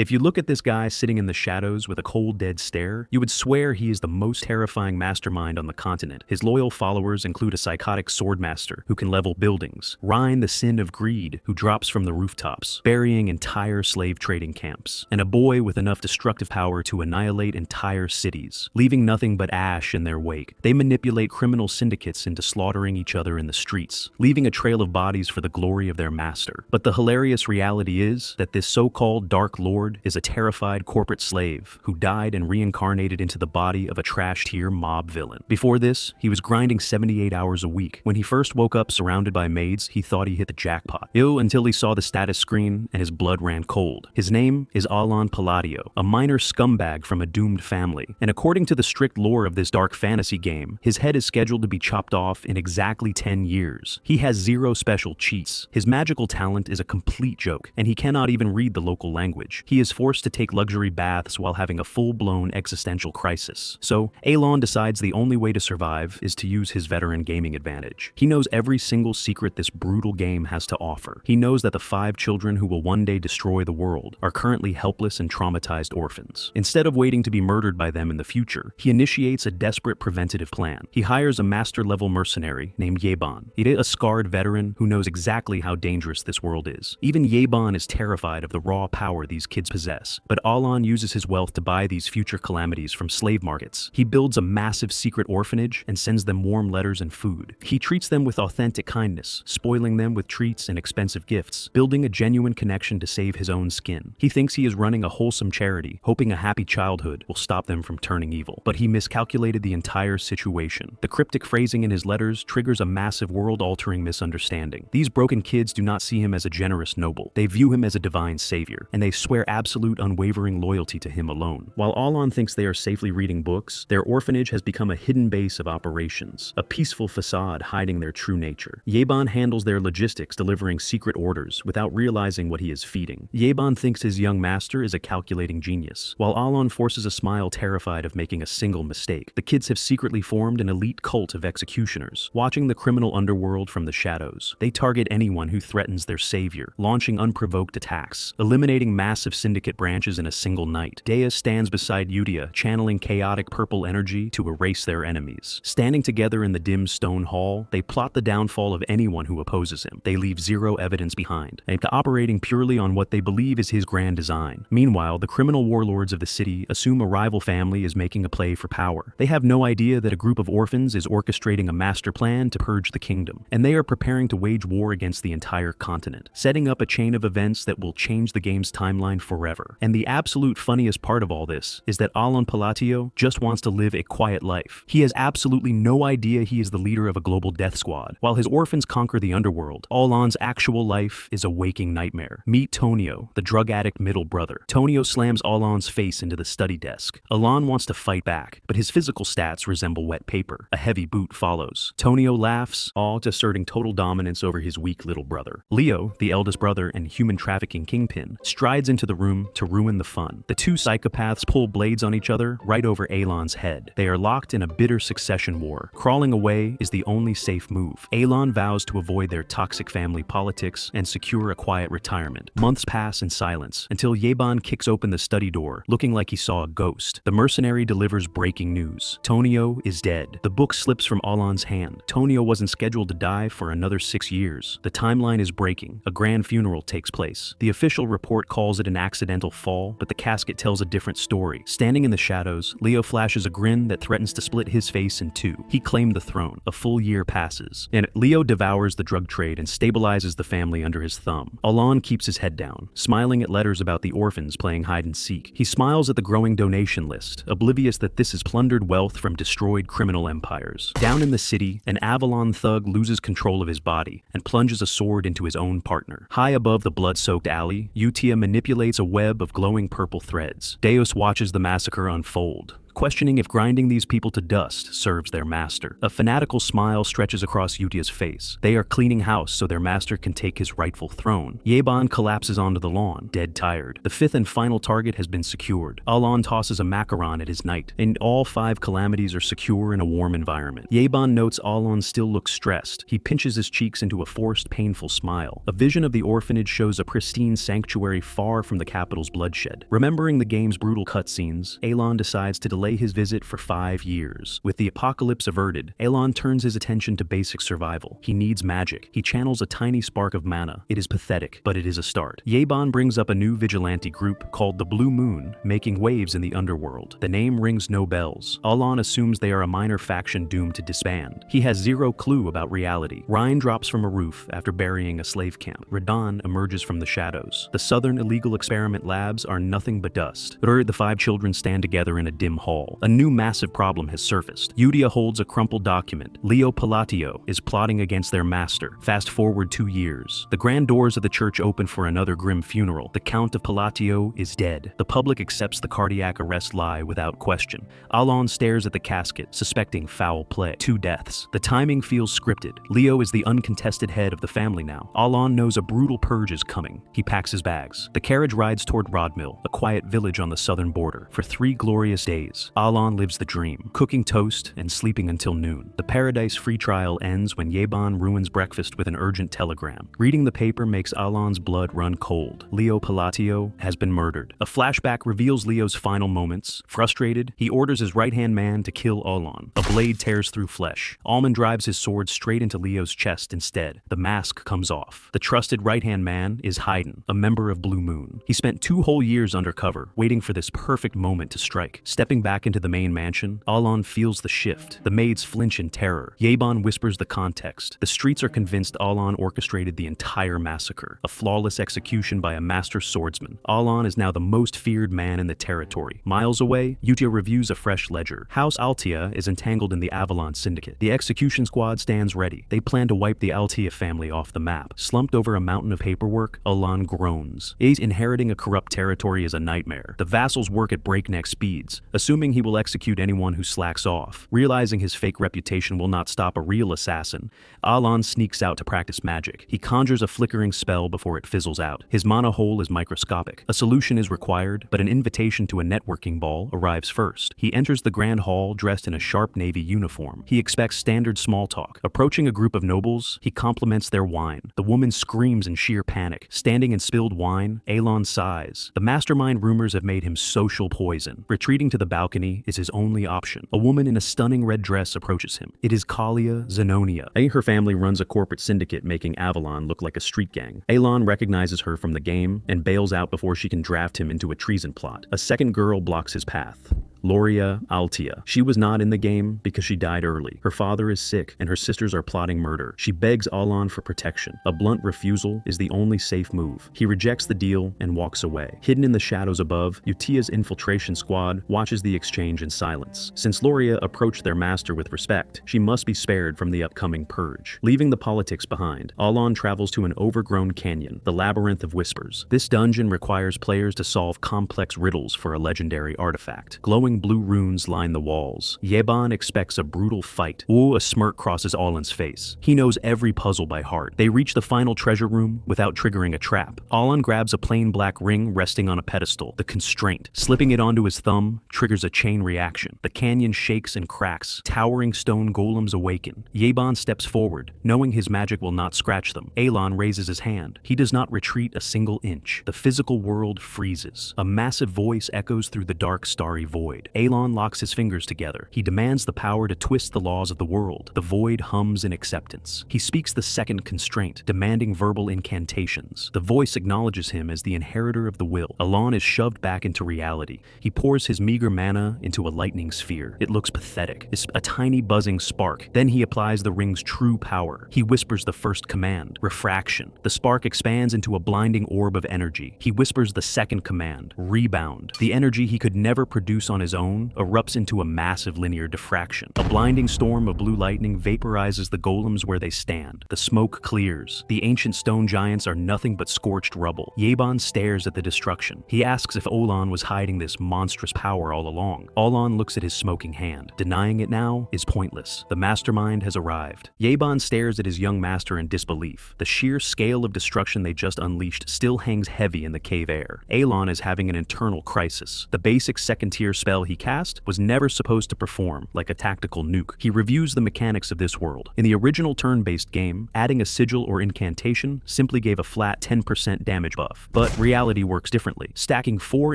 If you look at this guy sitting in the shadows with a cold dead stare, you would swear he is the most terrifying mastermind on the continent. His loyal followers include a psychotic swordmaster who can level buildings, Ryan the sin of greed who drops from the rooftops, burying entire slave trading camps, and a boy with enough destructive power to annihilate entire cities, leaving nothing but ash in their wake. They manipulate criminal syndicates into slaughtering each other in the streets, leaving a trail of bodies for the glory of their master. But the hilarious reality is that this so-called Dark Lord is a terrified corporate slave who died and reincarnated into the body of a trash-tier mob villain. Before this, he was grinding 78 hours a week. When he first woke up surrounded by maids, he thought he hit the jackpot. Until he saw the status screen and his blood ran cold. His name is Alon Palladio, a minor scumbag from a doomed family, and according to the strict lore of this dark fantasy game, his head is scheduled to be chopped off in exactly 10 years. He has zero special cheats. His magical talent is a complete joke, and he cannot even read the local language. He is forced to take luxury baths while having a full-blown existential crisis. So, Alon decides the only way to survive is to use his veteran gaming advantage. He knows every single secret this brutal game has to offer. He knows that the 5 children who will one day destroy the world are currently helpless and traumatized orphans. Instead of waiting to be murdered by them in the future, he initiates a desperate preventative plan. He hires a master-level mercenary named Yeban, a scarred veteran who knows exactly how dangerous this world is. Even Yeban is terrified of the raw power these kids possess, but Alon uses his wealth to buy these future calamities from slave markets. He builds a massive secret orphanage and sends them warm letters and food. He treats them with authentic kindness, spoiling them with treats and expensive gifts, building a genuine connection to save his own skin. He thinks he is running a wholesome charity, hoping a happy childhood will stop them from turning evil. But he miscalculated the entire situation. The cryptic phrasing in his letters triggers a massive world-altering misunderstanding. These broken kids do not see him as a generous noble. They view him as a divine savior, and they swear absolute unwavering loyalty to him alone. While Alon thinks they are safely reading books, their orphanage has become a hidden base of operations, a peaceful facade hiding their true nature. Yeban handles their logistics, delivering secret orders without realizing what he is feeding. Yeban thinks his young master is a calculating genius, while Alon forces a smile terrified of making a single mistake. The kids have secretly formed an elite cult of executioners, watching the criminal underworld from the shadows. They target anyone who threatens their savior, launching unprovoked attacks, eliminating massive syndicate branches in a single night. Dea stands beside Udia, channeling chaotic purple energy to erase their enemies. Standing together in the dim stone hall, they plot the downfall of anyone who opposes him. They leave zero evidence behind, and operating purely on what they believe is his grand design. Meanwhile, the criminal warlords of the city assume a rival family is making a play for power. They have no idea that a group of orphans is orchestrating a master plan to purge the kingdom, and they are preparing to wage war against the entire continent, setting up a chain of events that will change the game's timeline forever. And the absolute funniest part of all this is that Alon Palladio just wants to live a quiet life. He has absolutely no idea he is the leader of a global death squad. While his orphans conquer the underworld, Alon's actual life is a waking nightmare. Meet Tonio, the drug addict middle brother. Tonio slams Alon's face into the study desk. Alon wants to fight back, but his physical stats resemble wet paper. A heavy boot follows. Tonio laughs, all asserting total dominance over his weak little brother. Leo, the eldest brother and human trafficking kingpin, strides into the room to ruin the fun. The two psychopaths pull blades on each other right over Alon's head. They are locked in a bitter succession war. Crawling away is the only safe move. Alon vows to avoid their toxic family politics and secure a quiet retirement. Months pass in silence until Yeban kicks open the study door, looking like he saw a ghost. The mercenary delivers breaking news. Tonio is dead. The book slips from Alon's hand. Tonio wasn't scheduled to die for another 6 years. The timeline is breaking. A grand funeral takes place. The official report calls it an accidental fall, but the casket tells a different story. Standing in the shadows, Leo flashes a grin that threatens to split his face in two. He claimed the throne. A full year passes, and Leo devours the drug trade and stabilizes the family under his thumb. Alon keeps his head down, smiling at letters about the orphans playing hide and seek. He smiles at the growing donation list, oblivious that this is plundered wealth from destroyed criminal empires. Down in the city, an Avalon thug loses control of his body and plunges a sword into his own partner. High above the blood-soaked alley, Utia manipulates a web of glowing purple threads. Deus watches the massacre unfold, questioning if grinding these people to dust serves their master. A fanatical smile stretches across Yutia's face. They are cleaning house so their master can take his rightful throne. Yeban collapses onto the lawn, dead tired. The fifth and final target has been secured. Alon tosses a macaron at his knight, and all 5 calamities are secure in a warm environment. Yeban notes Alon still looks stressed. He pinches his cheeks into a forced, painful smile. A vision of the orphanage shows a pristine sanctuary far from the capital's bloodshed. Remembering the game's brutal cutscenes, Alon decides to delay his visit for 5 years. With the apocalypse averted, Alon turns his attention to basic survival. He needs magic. He channels a tiny spark of mana. It is pathetic, but it is a start. Yeban brings up a new vigilante group called the Blue Moon, making waves in the underworld. The name rings no bells. Alon assumes they are a minor faction doomed to disband. He has zero clue about reality. Ryan drops from a roof after burying a slave camp. Radon emerges from the shadows. The southern illegal experiment labs are nothing but dust. The 5 children stand together in a dim hall. A new massive problem has surfaced. Yutia holds a crumpled document. Leo Palatio is plotting against their master. Fast forward 2 years. The grand doors of the church open for another grim funeral. The Count of Palatio is dead. The public accepts the cardiac arrest lie without question. Alon stares at the casket, suspecting foul play. 2 deaths. The timing feels scripted. Leo is the uncontested head of the family now. Alon knows a brutal purge is coming. He packs his bags. The carriage rides toward Rodmill, a quiet village on the southern border. For 3 glorious days, Alon lives the dream, cooking toast and sleeping until noon. The Paradise free trial ends when Yeban ruins breakfast with an urgent telegram. Reading the paper makes Alon's blood run cold. Leo Palatio has been murdered. A flashback reveals Leo's final moments. Frustrated, he orders his right-hand man to kill Alon. A blade tears through flesh. Alman drives his sword straight into Leo's chest instead. The mask comes off. The trusted right-hand man is Haydn, a member of Blue Moon. He spent 2 whole years undercover, waiting for this perfect moment to strike. Stepping back into the main mansion, Alon feels the shift. The maids flinch in terror. Yeban whispers the context. The streets are convinced Alon orchestrated the entire massacre. A flawless execution by a master swordsman. Alon is now the most feared man in the territory. Miles away, Yutia reviews a fresh ledger. House Altia is entangled in the Avalon Syndicate. The execution squad stands ready. They plan to wipe the Altia family off the map. Slumped over a mountain of paperwork, Alon groans. Inheriting a corrupt territory is a nightmare. The vassals work at breakneck speeds, assuming he will execute anyone who slacks off. Realizing his fake reputation will not stop a real assassin, Alon sneaks out to practice magic. He conjures a flickering spell before it fizzles out. His mana hole is microscopic. A solution is required, but an invitation to a networking ball arrives first. He enters the grand hall dressed in a sharp navy uniform. He expects standard small talk. Approaching a group of nobles, he compliments their wine. The woman screams in sheer panic. Standing in spilled wine, Alon sighs. The Mastermind rumors have made him social poison. Retreating to the balcony is his only option. A woman in a stunning red dress approaches him. It is Kalia Zenonia. Her family runs a corporate syndicate making Avalon look like a street gang. Alon recognizes her from the game and bails out before she can draft him into a treason plot. A second girl blocks his path. Loria Altia. She was not in the game because she died early. Her father is sick and her sisters are plotting murder. She begs Alon for protection. A blunt refusal is the only safe move. He rejects the deal and walks away. Hidden in the shadows above, Yutia's infiltration squad watches the exchange in silence. Since Loria approached their master with respect, she must be spared from the upcoming purge. Leaving the politics behind, Alon travels to an overgrown canyon, the Labyrinth of Whispers. This dungeon requires players to solve complex riddles for a legendary artifact. Glowing blue runes line the walls. Yeban expects a brutal fight. A smirk crosses Alon's face. He knows every puzzle by heart. They reach the final treasure room without triggering a trap. Alon grabs a plain black ring resting on a pedestal. The constraint. Slipping it onto his thumb triggers a chain reaction. The canyon shakes and cracks. Towering stone golems awaken. Yeban steps forward, knowing his magic will not scratch them. Alon raises his hand. He does not retreat a single inch. The physical world freezes. A massive voice echoes through the dark, starry void. Alon locks his fingers together. He demands the power to twist the laws of the world. The void hums in acceptance. He speaks the second constraint, demanding verbal incantations. The voice acknowledges him as the inheritor of the will. Alon is shoved back into reality. He pours his meager mana into a lightning sphere. It looks pathetic. It's a tiny buzzing spark. Then he applies the ring's true power. He whispers the first command, refraction. The spark expands into a blinding orb of energy. He whispers the second command, rebound. The energy he could never produce on his his own, erupts into a massive linear diffraction. A blinding storm of blue lightning vaporizes the golems where they stand. The smoke clears. The ancient stone giants are nothing but scorched rubble. Yeban stares at the destruction. He asks if Olan was hiding this monstrous power all along. Olan looks at his smoking hand. Denying it now is pointless. The mastermind has arrived. Yeban stares at his young master in disbelief. The sheer scale of destruction they just unleashed still hangs heavy in the cave air. Alon is having an internal crisis. The basic second-tier spell he cast was never supposed to perform like a tactical nuke. He reviews the mechanics of this world. In the original turn-based game, adding a sigil or incantation simply gave a flat 10% damage buff. But reality works differently. Stacking 4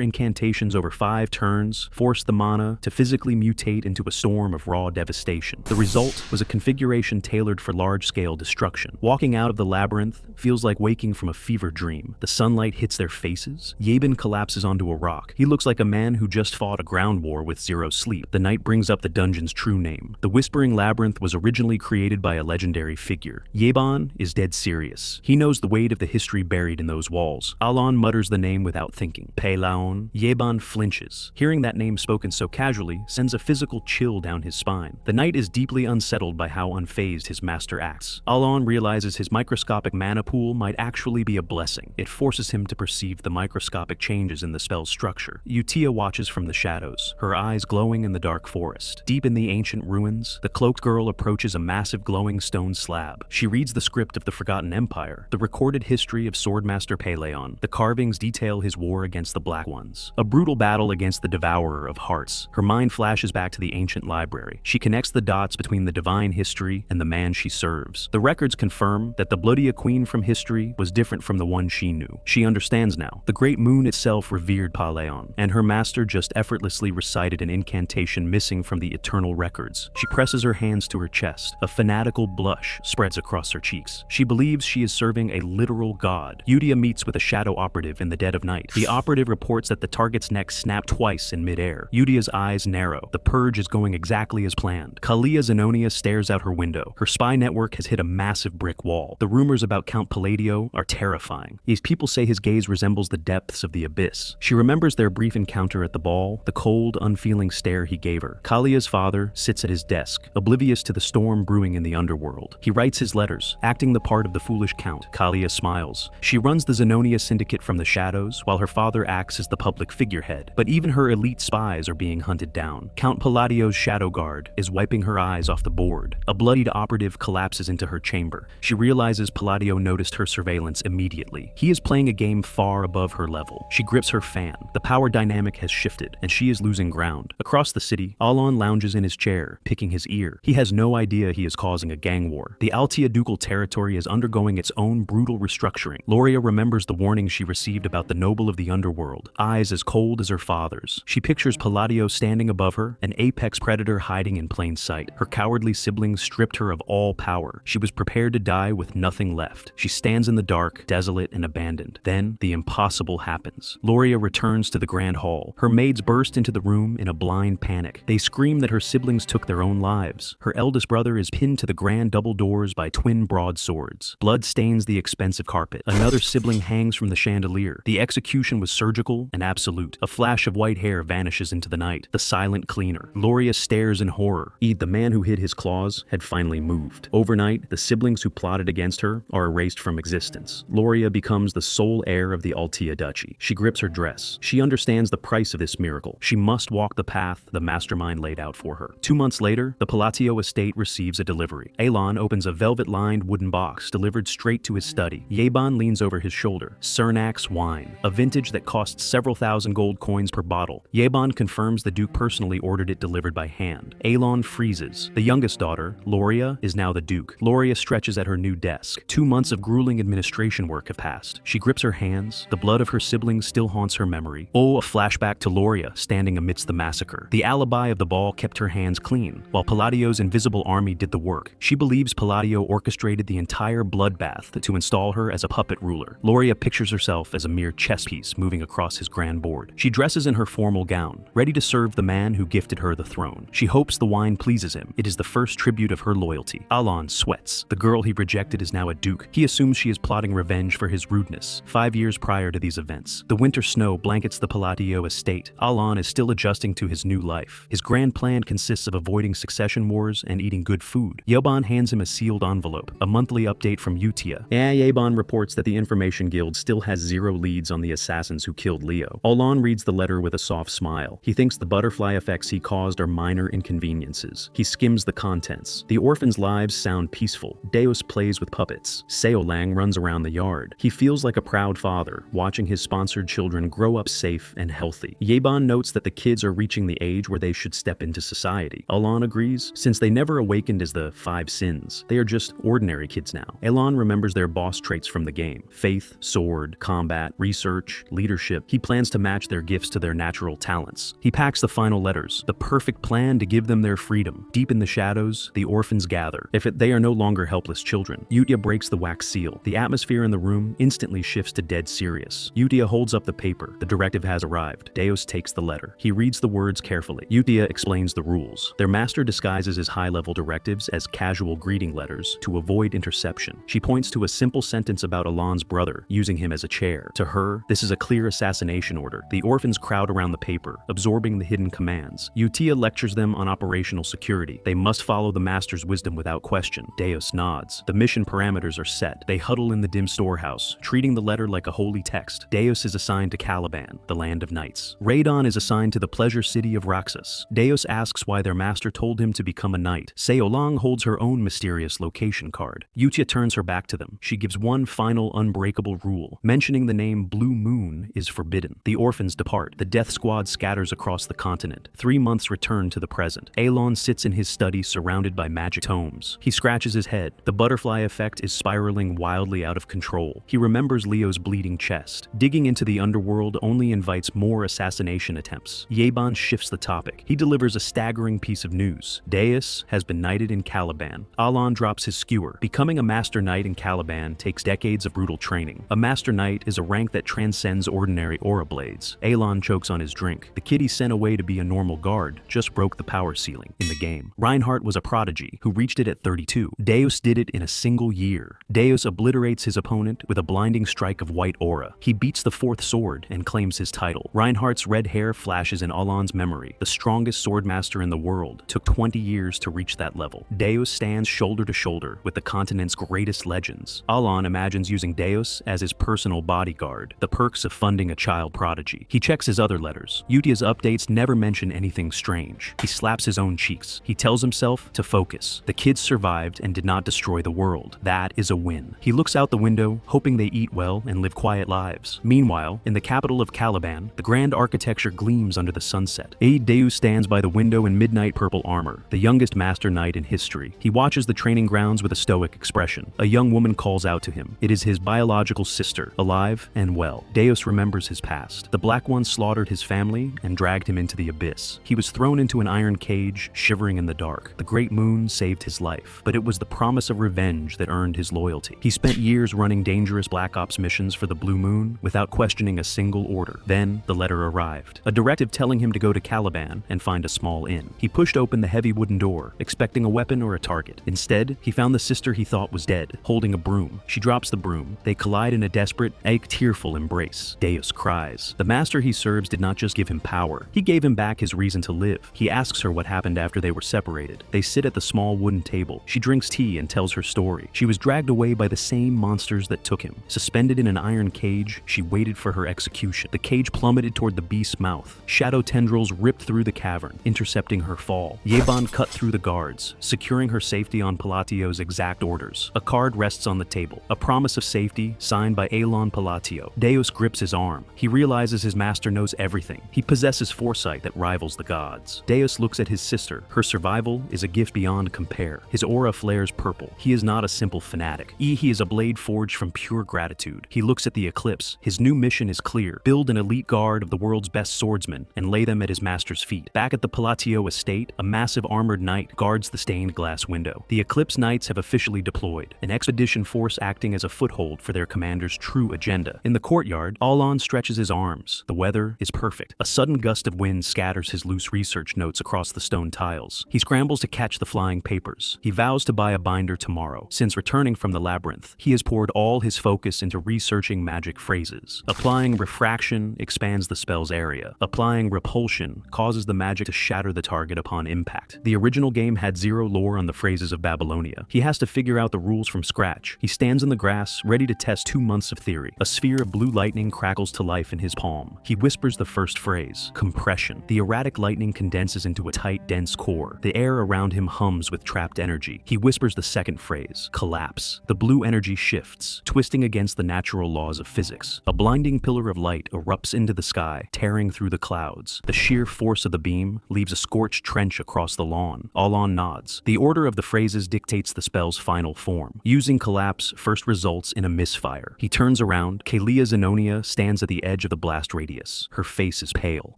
incantations over 5 turns forced the mana to physically mutate into a storm of raw devastation. The result was a configuration tailored for large-scale destruction. Walking out of the labyrinth feels like waking from a fever dream. The sunlight hits their faces. Yeben collapses onto a rock. He looks like a man who just fought a ground war with zero sleep. The night brings up the dungeon's true name. The Whispering Labyrinth was originally created by a legendary figure. Yeban is dead serious. He knows the weight of the history buried in those walls. Alon mutters the name without thinking. Pelaon. Yeban flinches. Hearing that name spoken so casually sends a physical chill down his spine. The knight is deeply unsettled by how unfazed his master acts. Alon realizes his microscopic mana pool might actually be a blessing. It forces him to perceive the microscopic changes in the spell's structure. Utia watches from the shadows, her eyes glowing in the dark forest. Deep in the ancient ruins, the cloaked girl approaches a massive glowing stone slab. She reads the script of the Forgotten Empire, the recorded history of Swordmaster Peleon. The carvings detail his war against the Black Ones. A brutal battle against the Devourer of Hearts. Her mind flashes back to the ancient library. She connects the dots between the divine history and the man she serves. The records confirm that the Bloodia Queen from history was different from the one she knew. She understands now. The great moon itself revered Paleon, and her master just effortlessly recited an incantation missing from the eternal records. She presses her hands to her chest. A fanatical blush spreads across her cheeks. She believes she is serving a literal god. Udia meets with a shadow operative in the dead of night. The operative reports that the target's neck snapped twice in midair. Udia's eyes narrow. The purge is going exactly as planned. Kalia Zenonia stares out her window. Her spy network has hit a massive brick wall. The rumors about Count Palladio are terrifying. These people say his gaze resembles the depths of the abyss. She remembers their brief encounter at the ball, the cold, unfeeling stare he gave her. Kalia's father sits at his desk, oblivious to the storm brewing in the underworld. He writes his letters, acting the part of the foolish count. Kalia smiles. She runs the Zenonia syndicate from the shadows, while her father acts as the public figurehead. But even her elite spies are being hunted down. Count Palladio's shadow guard is wiping her eyes off the board. A bloodied operative collapses into her chamber. She realizes Palladio noticed her surveillance immediately. He is playing a game far above her level. She grips her fan. The power dynamic has shifted, and she is losing ground. Across the city, Alon lounges in his chair, picking his ear. He has no idea he is causing a gang war. The Altia ducal territory is undergoing its own brutal restructuring. Loria remembers the warning she received about the noble of the underworld, eyes as cold as her father's. She pictures Palladio standing above her, an apex predator hiding in plain sight. Her cowardly siblings stripped her of all power. She was prepared to die with nothing left. She stands in the dark, desolate and abandoned. Then, the impossible happens. Loria returns to the grand hall. Her maids burst into the room in a blind panic. They scream that her siblings took their own lives. Her eldest brother is pinned to the grand double doors by twin broadswords. Blood stains the expensive carpet. Another sibling hangs from the chandelier. The execution was surgical and absolute. A flash of white hair vanishes into the night. The silent cleaner. Loria stares in horror. The man who hid his claws had finally moved. Overnight, the siblings who plotted against her are erased from existence. Loria becomes the sole heir of the Altia Duchy. She grips her dress. She understands the price of this miracle. She must walk the path the Mastermind laid out for her. 2 months later, the Palatio estate receives a delivery. Alon opens a velvet-lined wooden box delivered straight to his study. Yeban leans over his shoulder. Cernak's wine, a vintage that costs several thousand gold coins per bottle. Yeban confirms the Duke personally ordered it delivered by hand. Alon freezes. The youngest daughter, Loria, is now the Duke. Loria stretches at her new desk. 2 months of grueling administration work have passed. She grips her hands. The blood of her siblings still haunts her memory. Oh, a flashback to Loria standing amidst the massacre. The alibi of the ball kept her hands clean, while Palladio's invisible army did the work. She believes Palladio orchestrated the entire bloodbath to install her as a puppet ruler. Loria pictures herself as a mere chess piece moving across his grand board. She dresses in her formal gown, ready to serve the man who gifted her the throne. She hopes the wine pleases him. It is the first tribute of her loyalty. Alon sweats. The girl he rejected is now a duke. He assumes she is plotting revenge for his rudeness. 5 years prior to these events, the winter snow blankets the Palladio estate. Alon is still still adjusting to his new life. His grand plan consists of avoiding succession wars and eating good food. Yeban hands him a sealed envelope, a monthly update from Utia. Yeban reports that the Information Guild still has 0 leads on the assassins who killed Leo. Olan reads the letter with a soft smile. He thinks the butterfly effects he caused are minor inconveniences. He skims the contents. The orphans' lives sound peaceful. Deus plays with puppets. Seolang runs around the yard. He feels like a proud father, watching his sponsored children grow up safe and healthy. Yeban notes that the kids are reaching the age where they should step into society. Alon agrees. Since they never awakened as the 5 sins, they are just ordinary kids now. Elon remembers their boss traits from the game: faith, sword, combat, research, leadership. He plans to match their gifts to their natural talents. He packs the final letters, the perfect plan to give them their freedom. Deep in the shadows, the orphans gather. They are no longer helpless children. Utia breaks the wax seal. The atmosphere in the room instantly shifts to dead serious. Utia holds up the paper. The directive has arrived. Deus takes the letter. He reads the words carefully. Utia explains the rules. Their master disguises his high-level directives as casual greeting letters to avoid interception. She points to a simple sentence about Alon's brother, using him as a chair. To her, this is a clear assassination order. The orphans crowd around the paper, absorbing the hidden commands. Utia lectures them on operational security. They must follow the master's wisdom without question. Deus nods. The mission parameters are set. They huddle in the dim storehouse, treating the letter like a holy text. Deus is assigned to Caliban, the land of knights. Radon is assigned to the pleasure city of Raxus. Deus asks why their master told him to become a knight. Seolang holds her own mysterious location card. Utia turns her back to them. She gives one final unbreakable rule. Mentioning the name Blue Moon is forbidden. The orphans depart. The death squad scatters across the continent. 3 months return to the present. Alon sits in his study surrounded by magic tomes. He scratches his head. The butterfly effect is spiraling wildly out of control. He remembers Leo's bleeding chest. Digging into the underworld only invites more assassination attempts. Yeban shifts the topic. He delivers a staggering piece of news. Deus has been knighted in Caliban. Alon drops his skewer. Becoming a master knight in Caliban takes decades of brutal training. A master knight is a rank that transcends ordinary aura blades. Alon chokes on his drink. The kid he sent away to be a normal guard just broke the power ceiling in the game. Reinhardt was a prodigy who reached it at 32. Deus did it in a single year. Deus obliterates his opponent with a blinding strike of white aura. He beats the 4th sword and claims his title. Reinhardt's red hair flashes in Alon's memory. The strongest swordmaster in the world took 20 years to reach that level. Deus stands shoulder to shoulder with the continent's greatest legends. Alon imagines using Deus as his personal bodyguard, the perks of funding a child prodigy. He checks his other letters. Utia's updates never mention anything strange. He slaps his own cheeks. He tells himself to focus. The kids survived and did not destroy the world. That is a win. He looks out the window, hoping they eat well and live quiet lives. Meanwhile, in the capital of Caliban, the grand architecture gleams under the sunset. Deus stands by the window in midnight purple armor, the youngest master knight in history. He watches the training grounds with a stoic expression. A young woman calls out to him. It is his biological sister, alive and well. Deus remembers his past. The Black One slaughtered his family and dragged him into the abyss. He was thrown into an iron cage, shivering in the dark. The great moon saved his life, but it was the promise of revenge that earned his loyalty. He spent years running dangerous Black Ops missions for the Blue Moon without questioning a single order. Then, the letter arrived. A directive telling him to go to Caliban and find a small inn. He pushed open the heavy wooden door, expecting a weapon or a target. Instead, he found the sister he thought was dead, holding a broom. She drops the broom. They collide in a desperate, tearful embrace. Deus cries. The master he serves did not just give him power. He gave him back his reason to live. He asks her what happened after they were separated. They sit at the small wooden table. She drinks tea and tells her story. She was dragged away by the same monsters that took him. Suspended in an iron cage, she waited for her execution. The cage plummeted toward the beast's mouth. Shadow tendrils ripped through the cavern, intercepting her fall. Yeban cut through the guards, securing her safety on Palatio's exact orders. A card rests on the table, a promise of safety signed by Alon Palatio. Deus grips his arm. He realizes his master knows everything. He possesses foresight that rivals the gods. Deus looks at his sister. Her survival is a gift beyond compare. His aura flares purple. He is not a simple fanatic. He is a blade forged from pure gratitude. He looks at the eclipse. His new mission is clear. Build an elite guard of the world's best swordsmen and lay them at his master's feet. Back at the Palatio estate, a massive armored knight guards the stained glass window. The Eclipse Knights have officially deployed, an expedition force acting as a foothold for their commander's true agenda. In the courtyard, Alon stretches his arms. The weather is perfect. A sudden gust of wind scatters his loose research notes across the stone tiles. He scrambles to catch the flying papers. He vows to buy a binder tomorrow. Since returning from the labyrinth, he has poured all his focus into researching magic phrases. Applying refraction expands the spell's area. Applying horrifying repulsion causes the magic to shatter the target upon impact. The original game had zero lore on the phrases of Babylonia. He has to figure out the rules from scratch. He stands in the grass, ready to test 2 months of theory. A sphere of blue lightning crackles to life in his palm. He whispers the first phrase, compression. The erratic lightning condenses into a tight, dense core. The air around him hums with trapped energy. He whispers the second phrase, collapse. The blue energy shifts, twisting against the natural laws of physics. A blinding pillar of light erupts into the sky, tearing through the clouds. The sheer force of the beam leaves a scorched trench across the lawn. Alon nods. The order of the phrases dictates the spell's final form. Using collapse first results in a misfire. He turns around. Kalia Zenonia stands at the edge of the blast radius. Her face is pale.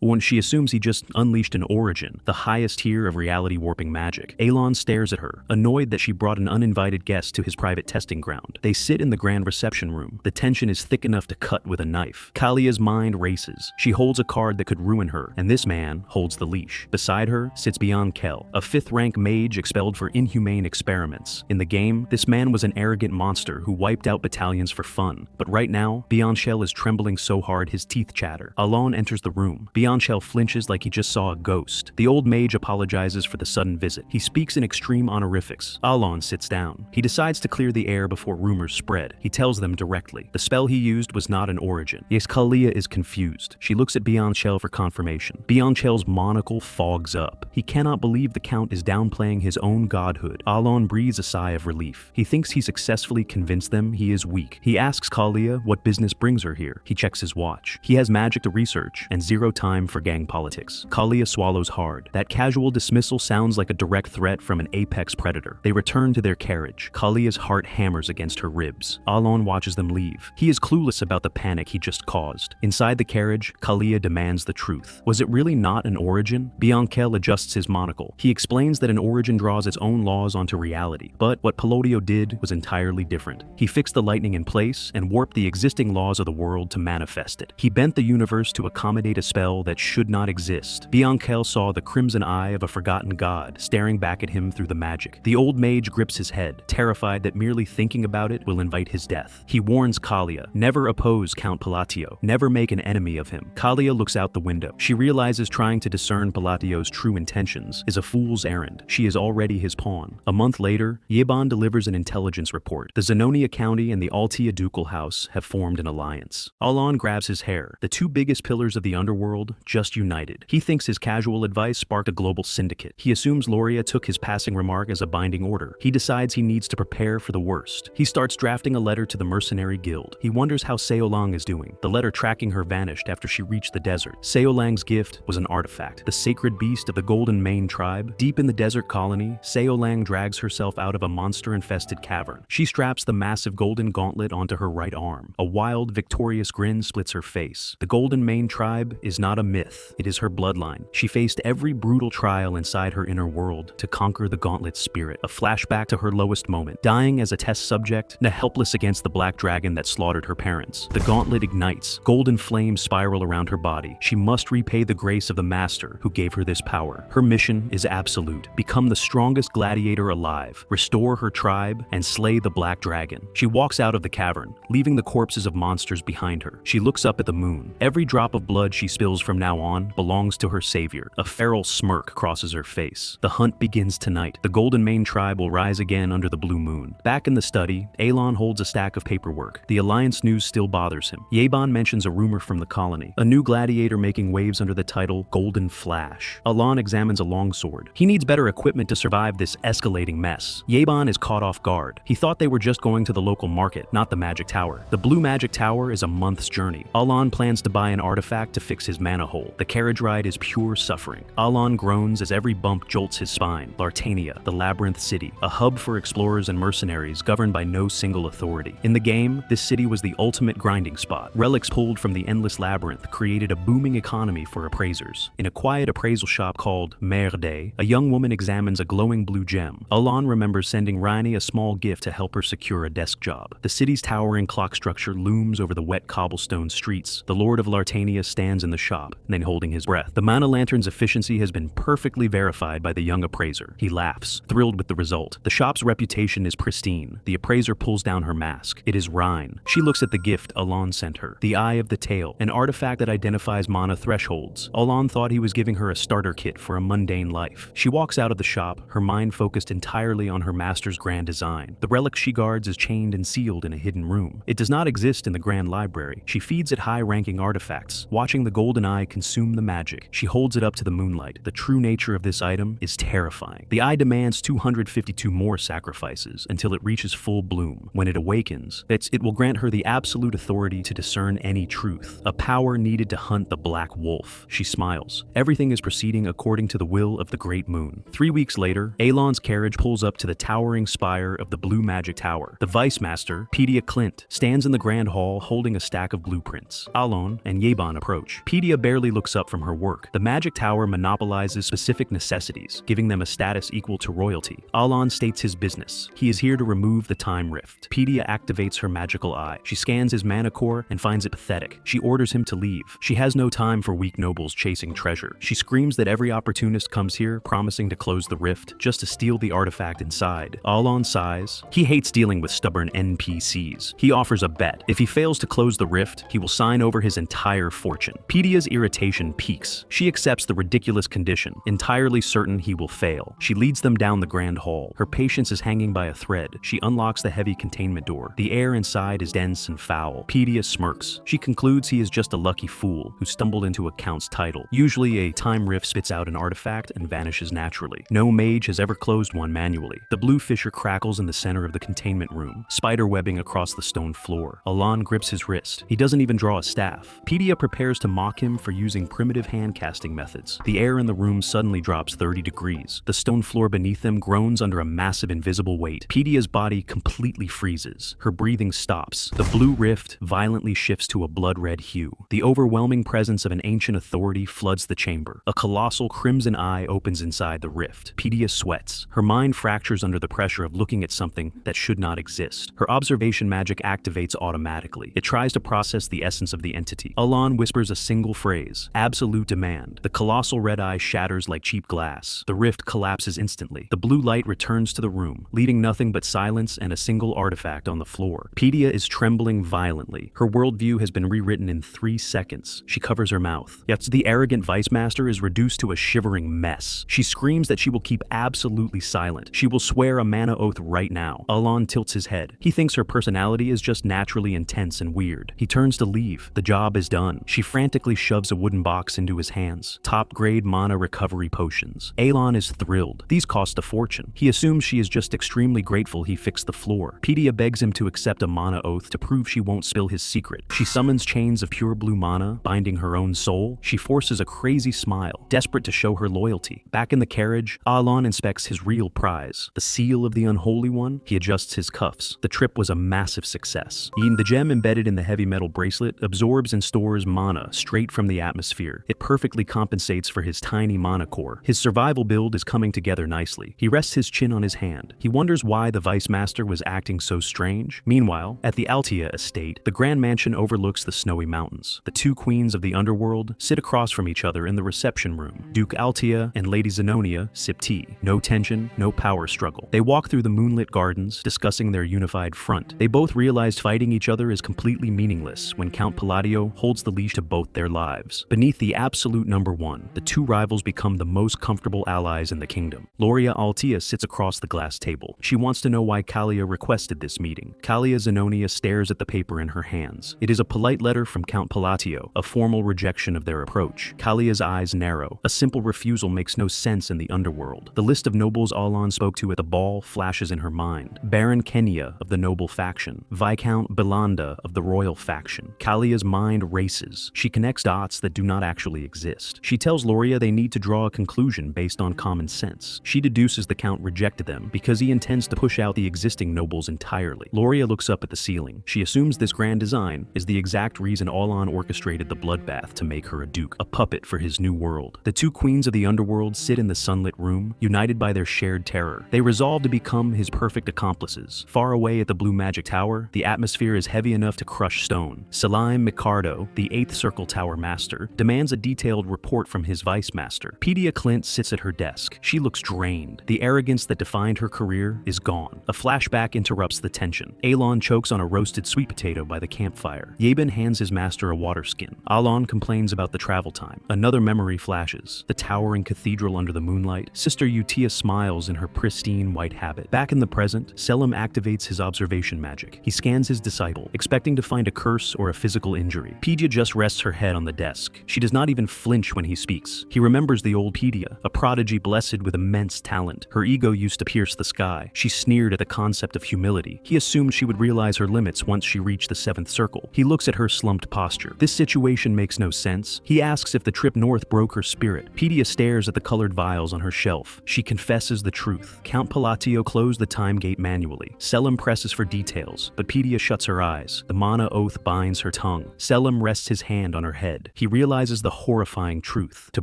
When she assumes he just unleashed an origin, the highest tier of reality warping magic. Alon stares at her, annoyed that she brought an uninvited guest to his private testing ground. They sit in the grand reception room. The tension is thick enough to cut with a knife. Kalia's mind races. She holds a card that could ruin her, and this man holds the leash. Beside her sits Biankel, a 5th-rank mage expelled for inhumane experiments. In the game, this man was an arrogant monster who wiped out battalions for fun. But right now, Bianchel is trembling so hard his teeth chatter. Alon enters the room. Bianchel flinches like he just saw a ghost. The old mage apologizes for the sudden visit. He speaks in extreme honorifics. Alon sits down. He decides to clear the air before rumors spread. He tells them directly. The spell he used was not an origin. Yes, Kalia is confused. She looks at Bianchel for confirmation. Bianchel's monocle fogs up. He cannot believe the Count is downplaying his own godhood. Alon breathes a sigh of relief. He thinks he successfully convinced them he is weak. He asks Kalia what business brings her here. He checks his watch. He has magic to research and zero time for gang politics. Kalia swallows hard. That casual dismissal sounds like a direct threat from an apex predator. They return to their carriage. Kalia's heart hammers against her ribs. Alon watches them leave. He is clueless about the panic he just caused. Inside the carriage, Kalia demands the truth. Was it really not an origin? Bianchel adjusts his monocle. He explains that an origin draws its own laws onto reality, but what Pelodio did was entirely different. He fixed the lightning in place and warped the existing laws of the world to manifest it. He bent the universe to accommodate a spell that should not exist. Bianchel saw the crimson eye of a forgotten god staring back at him through the magic. The old mage grips his head, terrified that merely thinking about it will invite his death. He warns Kalia, never oppose Count Palatio, never make an enemy of him. Kalia looks out the window. She realizes trying to discern Palatio's true intentions is a fool's errand. She is already his pawn. A month later, Yeban delivers an intelligence report. The Zenonia County and the Altia Ducal House have formed an alliance. Alon grabs his hair. The two biggest pillars of the underworld just united. He thinks his casual advice sparked a global syndicate. He assumes Loria took his passing remark as a binding order. He decides he needs to prepare for the worst. He starts drafting a letter to the Mercenary Guild. He wonders how Seolang is doing. The letter tracking her vanished after she reached the desert. Seolang's gift was an artifact, the sacred beast of the Golden Mane tribe. Deep in the desert colony, Seolang drags herself out of a monster-infested cavern. She straps the massive golden gauntlet onto her right arm. A wild, victorious grin splits her face. The Golden Mane tribe is not a myth. It is her bloodline. She faced every brutal trial inside her inner world to conquer the gauntlet's spirit. A flashback to her lowest moment, dying as a test subject, helpless against the black dragon that slaughtered her parents. The gauntlet ignites. Golden flames spiral around her body. She must repay the grace of the master who gave her this power. Her mission is absolute. Become the strongest gladiator alive, restore her tribe, and slay the black dragon. She walks out of the cavern, leaving the corpses of monsters behind her. She looks up at the moon. Every drop of blood she spills from now on belongs to her savior. A feral smirk crosses her face. The hunt begins tonight. The Golden Mane tribe will rise again under the blue moon. Back in the study, Alon holds a stack of paperwork. The Alliance news still bothers him. Yeban mentions a rumor from the colony. A new gladiator making waves under the title Golden Flash. Alon examines a longsword. He needs better equipment to survive this escalating mess. Yeban is caught off guard. He thought they were just going to the local market, not the magic tower. The blue magic tower is a month's journey. Alon plans to buy an artifact to fix his mana hole. The carriage ride is pure suffering. Alon groans as every bump jolts his spine. Lartania, the labyrinth city, a hub for explorers and mercenaries governed by no single authority. In the game, this city was the ultimate grinding spot. Relics pulled from the endless labyrinth created a booming economy for appraisers. In a quiet appraisal shop called Merde, a young woman examines a glowing blue gem. Alon remembers sending Rani a small gift to help her secure a desk job. The city's towering clock structure looms over the wet cobblestone streets. The Lord of Lartania stands in the shop, then holding his breath. The mana lantern's efficiency has been perfectly verified by the young appraiser. He laughs, thrilled with the result. The shop's reputation is pristine. The appraiser pulls down her mask. It is Rhine. She looks at the gift Alon sent her. The Eye of the Tail, an artifact that identifies mana thresholds. Alon thought he was giving her a starter kit for a mundane life. She walks out of the shop, her mind focused entirely on her master's grand design. The relic she guards is chained and sealed in a hidden room. It does not exist in the grand library. She feeds it high-ranking artifacts, watching the golden eye consume the magic. She holds it up to the moonlight. The true nature of this item is terrifying. The eye demands 252 more sacrifices until it reaches full bloom. When it awakens, it will grant her the absolute authority to discern any truth, a power needed to hunt the black wolf. She smiles. Everything is proceeding according to the will of the great moon. 3 weeks later, Alon's carriage pulls up to the towering spire of the Blue Magic Tower. The Vice Master, Pedia Clint, stands in the grand hall holding a stack of blueprints. Alon and Yeban approach. Pedia barely looks up from her work. The Magic Tower monopolizes specific necessities, giving them a status equal to royalty. Alon states his business. He is here to remove the time rift. Pedia activates her magical eye. She scans his mana core and finds it pathetic. She orders him to leave. She has no time for weak nobles chasing treasure. She screams that every opportunist comes here promising to close the rift just to steal the artifact inside. Alon sighs. He hates dealing with stubborn NPCs. He offers a bet. If he fails to close the rift, he will sign over his entire fortune. Pedia's irritation peaks. She accepts the ridiculous condition, entirely certain he will fail. She leads them down the grand hall. Her patience is hanging by a thread. She unlocks the heavy containment door. The air inside is dense and foul. Pedia smirks. She concludes he is just a lucky fool who stumbled into a count's title. Usually a time rift spits out an artifact and vanishes naturally. No mage has ever closed one manually. The blue fissure crackles in the center of the containment room, spider webbing across the stone floor. Alon grips his wrist. He doesn't even draw a staff. Pedia prepares to mock him for using primitive hand casting methods. The air in the room suddenly drops 30 degrees. The stone floor beneath them groans under a massive invisible weight. Pedia's body completely freezes. Her breathing stops. The blue rift violently shifts to a blood-red hue. The overwhelming presence of an ancient authority floods the chamber. A colossal crimson eye opens inside the rift. Pedia sweats. Her mind fractures under the pressure of looking at something that should not exist. Her observation magic activates automatically. It tries to process the essence of the entity. Alon whispers a single phrase: absolute demand. The colossal red eye shatters like cheap glass. The rift collapses instantly. The blue light returns to the room, leaving nothing but silence and a single artifact on the floor. Pedia is trembling violently. Her worldview has been rewritten in 3 seconds. She covers her mouth. Yet the arrogant Vice Master is reduced to a shivering mess. She screams that she will keep absolutely silent. She will swear a mana oath right now. Alon tilts his head. He thinks her personality is just naturally intense and weird. He turns to leave. The job is done. She frantically shoves a wooden box into his hands. Top-grade mana recovery potions. Alon is thrilled. These cost a fortune. He assumes she is just extremely grateful he fixed the floor. Pedia begs him to accept a mana oath to prove she won't spill his secret. She summons chains of pure blue mana, binding her own soul. She forces a crazy smile, desperate to show her loyalty. Back in the carriage, Alon inspects his real prize, the seal of the unholy one. He adjusts his cuffs. The trip was a massive success. The gem embedded in the heavy metal bracelet absorbs and stores mana straight from the atmosphere. It perfectly compensates for his tiny mana core. His survival build is coming together nicely. He rests his chin on his hand. He wonders why the Vice Master was acting so strange. Meanwhile, at the Altia estate, the Grand Mansion overlooks the snowy mountains. The two queens of the underworld sit across from each other in the reception room. Duke Altia and Lady Zenonia sip tea. No tension, no power struggle. They walk through the moonlit gardens, discussing their unified front. They both realized fighting each other is completely meaningless when Count Palladio holds the leash to both their lives. Beneath the absolute number one, the two rivals become the most comfortable allies in the kingdom. Loria Altia sits across the glass table. She wants to know why Kalia requested this meeting. Kalia Zenonia stares at the paper in her hands. It is a polite letter from Count Palatio, a formal rejection of their approach. Kalia's eyes narrow. A simple refusal makes no sense in the underworld. The list of nobles Alon spoke to at the ball flashes in her mind. Baron Kenya of the noble faction. Viscount Belanda of the royal faction. Kalia's mind races. She connects dots that do not actually exist. She tells Loria they need to draw a conclusion based on common sense. She deduces the Count rejected them because he intends to push out the existing nobles entirely. Loria looks up at the ceiling. She assumes this grand design is the exact reason Alon orchestrated the bloodbath to make her a duke, a puppet for his new world. The two queens of the underworld sit in the sunlit room, united by their shared terror. They resolve to become his perfect accomplices. Far away at the Blue Magic Tower, the atmosphere is heavy enough to crush stone. Salim Micardo, the 8th Circle Tower Master, demands a detailed report from his Vice Master. Pedia Clint sits at her desk. She looks drained. The arrogance that defined her career is gone. A flashback interrupts the tension. Alon chokes on a roasted sweet potato by the campfire. Yeben hands his master a water skin. Alon completes complains about the travel time. Another memory flashes. The towering cathedral under the moonlight. Sister Utia smiles in her pristine white habit. Back in the present, Selim activates his observation magic. He scans his disciple, expecting to find a curse or a physical injury. Pedia just rests her head on the desk. She does not even flinch when he speaks. He remembers the old Pedia, a prodigy blessed with immense talent. Her ego used to pierce the sky. She sneered at the concept of humility. He assumed she would realize her limits once she reached the 7th circle. He looks at her slumped posture. This situation makes no sense. He asks if the trip north broke her spirit. Pedia stares at the colored vials on her shelf. She confesses the truth. Count Palatio closed the time gate manually. Selim presses for details, but Pedia shuts her eyes. The mana oath binds her tongue. Selim rests his hand on her head. He realizes the horrifying truth. To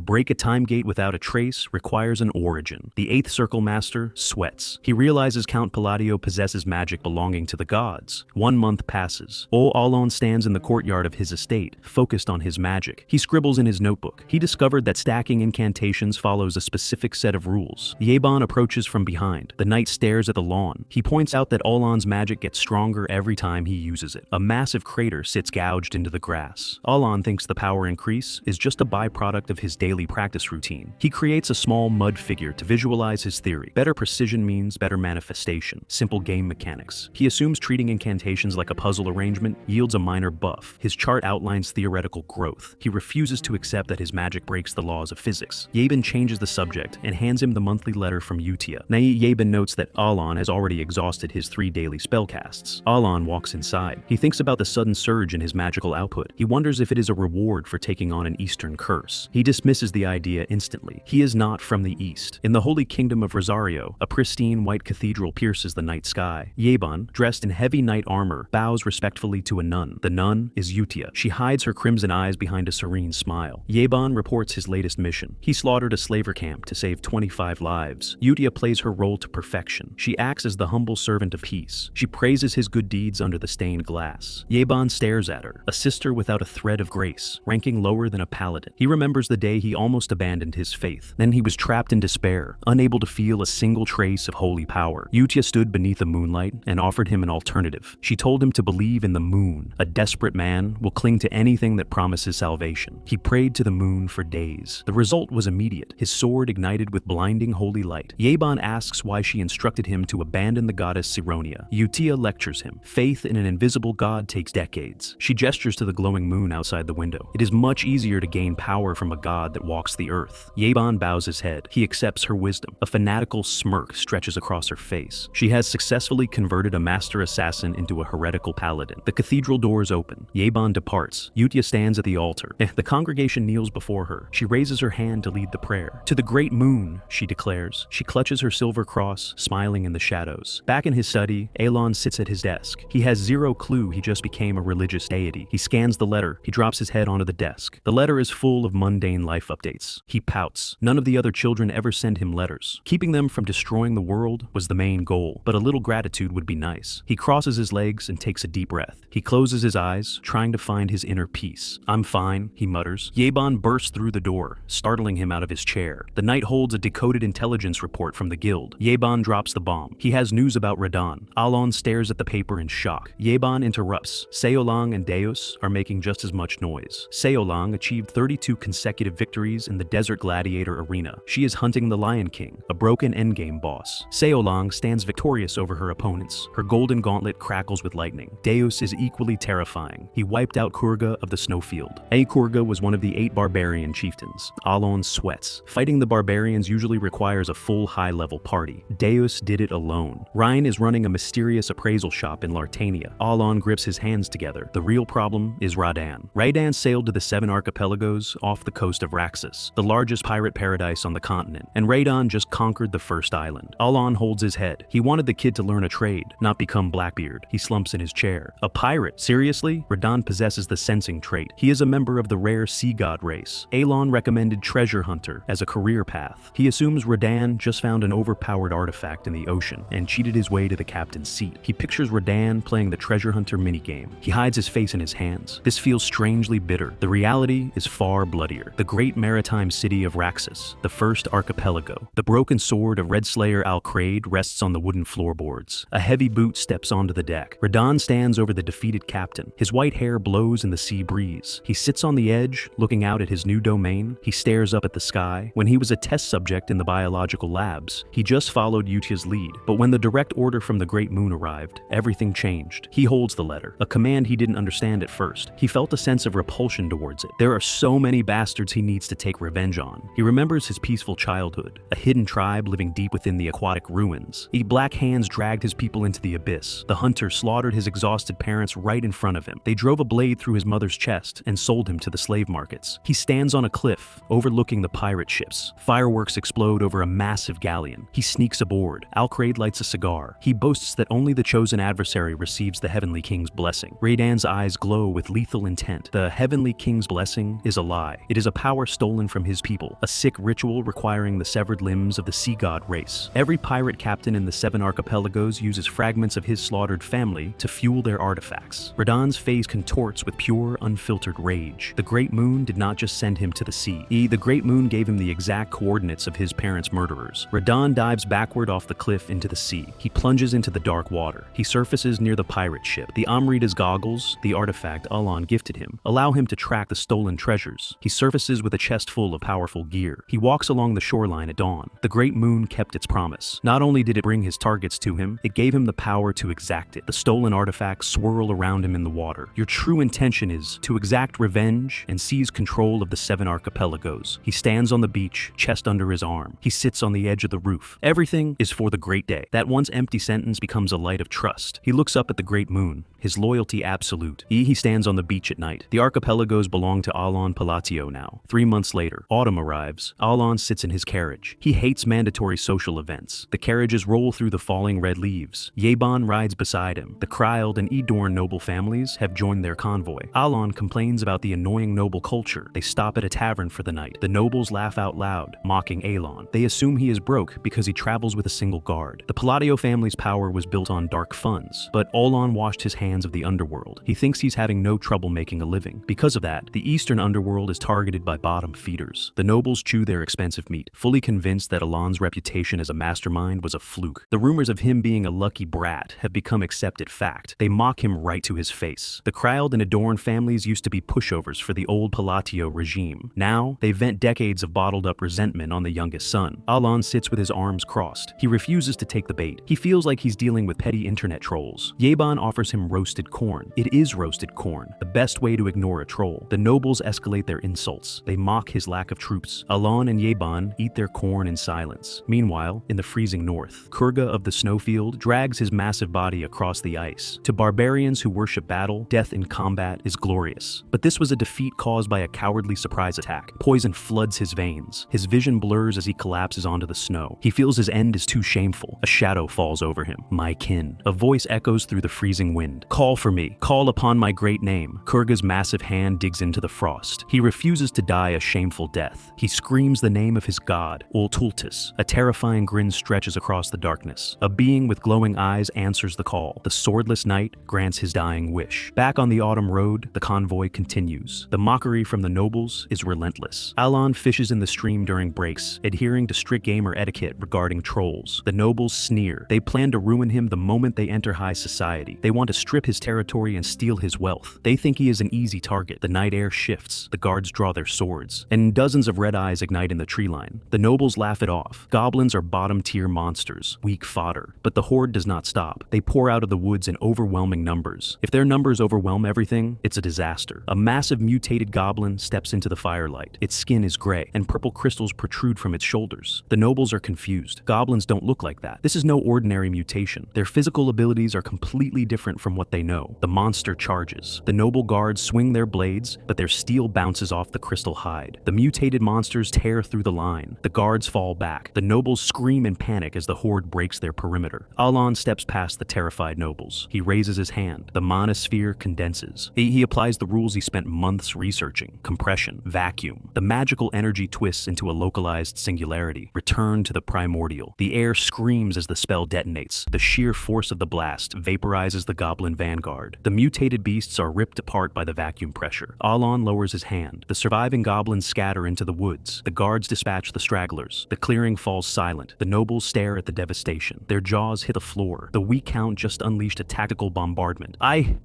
break a time gate without a trace requires an origin. The 8th circle master sweats. He realizes Count Palladio possesses magic belonging to the gods. 1 month passes. Alon stands in the courtyard of his estate, focused on his magic. He scribbles in his notebook. He discovered that stacking incantations follows a specific set of rules. Yeban approaches from behind. The knight stares at the lawn. He points out that Olon's magic gets stronger every time he uses it. A massive crater sits gouged into the grass. Olon thinks the power increase is just a byproduct of his daily practice routine. He creates a small mud figure to visualize his theory. Better precision means better manifestation. Simple game mechanics. He assumes treating incantations like a puzzle arrangement yields a minor buff. His chart outlines theoretical growth. He refuses to accept that his magic breaks the laws of physics. Yeben changes the subject and hands him the monthly letter from Utia. Yeben notes that Alon has already exhausted his 3 daily spellcasts. Alon walks inside. He thinks about the sudden surge in his magical output. He wonders if it is a reward for taking on an Eastern curse. He dismisses the idea instantly. He is not from the East. In the Holy Kingdom of Rosario, a pristine white cathedral pierces the night sky. Yeban, dressed in heavy knight armor, bows respectfully to a nun. The nun is Utia. She hides her crimson eyes behind a serene smile. Yeban reports his latest mission. He slaughtered a slaver camp to save 25 lives. Utia plays her role to perfection. She acts as the humble servant of peace. She praises his good deeds under the stained glass. Yeban stares at her, a sister without a thread of grace, ranking lower than a paladin. He remembers the day he almost abandoned his faith. Then he was trapped in despair, unable to feel a single trace of holy power. Utia stood beneath the moonlight and offered him an alternative. She told him to believe in the moon. A desperate man will cling to anything that promises salvation. He prayed to the moon for days. The result was immediate. His sword ignited with blinding holy light. Yeban asks why she instructed him to abandon the goddess Sironia. Utia lectures him. Faith in an invisible god takes decades. She gestures to the glowing moon outside the window. It is much easier to gain power from a god that walks the earth. Yeban bows his head. He accepts her wisdom. A fanatical smirk stretches across her face. She has successfully converted a master assassin into a heretical paladin. The cathedral doors open. Yeban departs. Utia stands at the altar. The congregation kneels before her. She raises her hand to lead the prayer. To the great moon, she declares. She clutches her silver cross, smiling in the shadows. Back in his study, Alon sits at his desk. He has zero clue he just became a religious deity. He scans the letter. He drops his head onto the desk. The letter is full of mundane life updates. He pouts. None of the other children ever send him letters. Keeping them from destroying the world was the main goal, but a little gratitude would be nice. He crosses his legs and takes a deep breath. He closes his eyes, trying to find his inner peace. "I'm fine," he mutters. Yeban bursts through the door, startling him out of his chair. The knight holds a decoded intelligence report from the guild. Yeban drops the bomb. He has news about Radan. Alon stares at the paper in shock. Yeban interrupts. Seolang and Deus are making just as much noise. Seolang achieved 32 consecutive victories in the Desert Gladiator arena. She is hunting the Lion King, a broken endgame boss. Seolang stands victorious over her opponents. Her golden gauntlet crackles with lightning. Deus is equally terrifying. He wiped out Kurga of the Snowfield. Kurga was one of the 8 barbarian chieftains. Alon sweats. Fighting the barbarians usually requires a full high-level party. Deus did it alone. Ryan is running a mysterious appraisal shop in Lartania. Alon grips his hands together. The real problem is Radan. Radan sailed to the 7 archipelagos off the coast of Raxus, the largest pirate paradise on the continent, and Radan just conquered the first island. Alon holds his head. He wanted the kid to learn a trade, not become Blackbeard. He slumps in his chair. A pirate? Seriously? Radan possesses the sensing trait. He is a member of the rare sea god race. Alon recommended treasure hunter as a career path. He assumes Radan just found an overpowered artifact in the ocean and cheated his way to the captain's seat. He pictures Radan playing the treasure hunter minigame. He hides his face in his hands. This feels strangely bitter. The reality is far bloodier. The great maritime city of Raxus, the first archipelago. The broken sword of Redslayer Al-Kraid rests on the wooden floorboards. A heavy boot steps onto the deck. Radan stands over the defeated captain. His white hair blows in the sea breeze. He sits sits on the edge, looking out at his new domain. He stares up at the sky. When he was a test subject in the biological labs, he just followed Yutia's lead. But when the direct order from the Great Moon arrived, everything changed. He holds the letter, a command he didn't understand at first. He felt a sense of repulsion towards it. There are so many bastards he needs to take revenge on. He remembers his peaceful childhood, a hidden tribe living deep within the aquatic ruins. Black hands dragged his people into the abyss. The hunter slaughtered his exhausted parents right in front of him. They drove a blade through his mother's chest and sold him to the slave markets. He stands on a cliff, overlooking the pirate ships. Fireworks explode over a massive galleon. He sneaks aboard. Alcrade lights a cigar. He boasts that only the chosen adversary receives the Heavenly King's blessing. Raidan's eyes glow with lethal intent. The Heavenly King's blessing is a lie. It is a power stolen from his people, a sick ritual requiring the severed limbs of the sea god race. Every pirate captain in the 7 archipelagos uses fragments of his slaughtered family to fuel their artifacts. Raidan's face contorts with pure, unfiltered rage. The Great Moon did not just send him to the sea. The Great Moon gave him the exact coordinates of his parents' murderers. Raidan dives backward off the cliff into the sea. He plunges into the dark water. He surfaces near the pirate ship. The Amrita's goggles, the artifact Alon gifted him, allow him to track the stolen treasures. He surfaces with a chest full of powerful gear. He walks along the shoreline at dawn. The Great Moon kept its promise. Not only did it bring his targets to him, it gave him the power to exact it. The stolen artifacts swirl around him in the water. Your true intention is to exact revenge and seize control of the 7 archipelagos. He stands on the beach, chest under his arm. He sits on the edge of the roof. Everything is for the great day. That once empty sentence becomes a light of trust. He looks up at the Great Moon, his loyalty absolute. He stands on the beach at night. The archipelagos belong to Alon Palatio now. 3 months later, autumn arrives. Alon sits in his carriage. He hates mandatory social events. The carriages roll through the falling red leaves. Yeban rides beside him. The Kryld and Edorn noble families have joined their convoy. Alon complains about the annoying noble culture. They stop at a tavern for the night. The nobles laugh out loud, mocking Alon. They assume he is broke because he travels with a single guard. The Palladio family's power was built on dark funds, but Alon washed his hands of the underworld. He thinks he's having no trouble making a living. Because of that, the eastern underworld is targeted by bottom feeders. The nobles chew their expensive meat, fully convinced that Alon's reputation as a mastermind was a fluke. The rumors of him being a lucky brat have become accepted fact. They mock him right to his face. The Kryld and Adorn families used to be pushovers for the old Palatio regime. Now, they vent decades of bottled up resentment on the youngest son. Alon sits with his arms crossed. He refuses to take the bait. He feels like he's dealing with petty internet trolls. Yeban offers him roasted corn. It is roasted corn, the best way to ignore a troll. The nobles escalate their insults. They mock his lack of troops. Alon and Yeban eat their corn in silence. Meanwhile, in the freezing north, Kurga of the Snowfield drags his massive body across the ice. To barbarians who worship battle, death in combat is glorious. But this was a defeat caused by a cowardly surprise attack. Poison floods his veins. His vision blurs as he collapses onto the snow. He feels his end is too shameful. A shadow falls over him. My kin. A voice echoes through the freezing wind. Call for me. Call upon my great name. Kurga's massive hand digs into the frost. He refuses to die a shameful death. He screams the name of his god, Ultultis. A terrifying grin stretches across the darkness. A being with glowing eyes answers the call. The swordless knight grants his dying wish. Back on the autumn road, the convoy continues. The mockery from the nobles is relentless. Alon fishes in the stream during breaks, adhering to strict gamer etiquette regarding trolls. The nobles sneer. They plan to ruin him the moment they enter high society. They want to strip his territory and steal his wealth. They think he is an easy target. The night air shifts. The guards draw their swords, and dozens of red eyes ignite in the tree line. The nobles laugh it off. Goblins are bottom-tier monsters, weak fodder. But the horde does not stop. They pour out of the woods in overwhelming numbers. If their numbers overwhelm everything, it's a disaster. A massive mutated goblin steps into the firelight. Its skin is gray, and purple crystals protrude from its shoulders. The nobles are confused. Goblins don't look like that. This is no ordinary mutation. Their physical abilities are completely different from what they know. The monster charges. The noble guards swing their blades, but their steel bounces off the crystal hide. The mutated monsters tear through the line. The guards fall back. The nobles scream in panic as the horde breaks their perimeter. Alon steps past the terrified nobles. He raises his hand. The monosphere condenses. He applies the rules he spent months researching. Compression, vacuum. The magical energy twists into a localized singularity. Return to the primordial. The air screams as the spell detonates. The sheer force of the blast vaporizes the goblin vanguard. The mutated beasts are ripped apart by the vacuum pressure. Alon lowers his hand. The surviving goblins scatter into the woods. The guards dispatch the stragglers. The clearing falls silent. The nobles stare at the devastation. Their jaws hit the floor. The weak count just unleashed a tactical bombardment.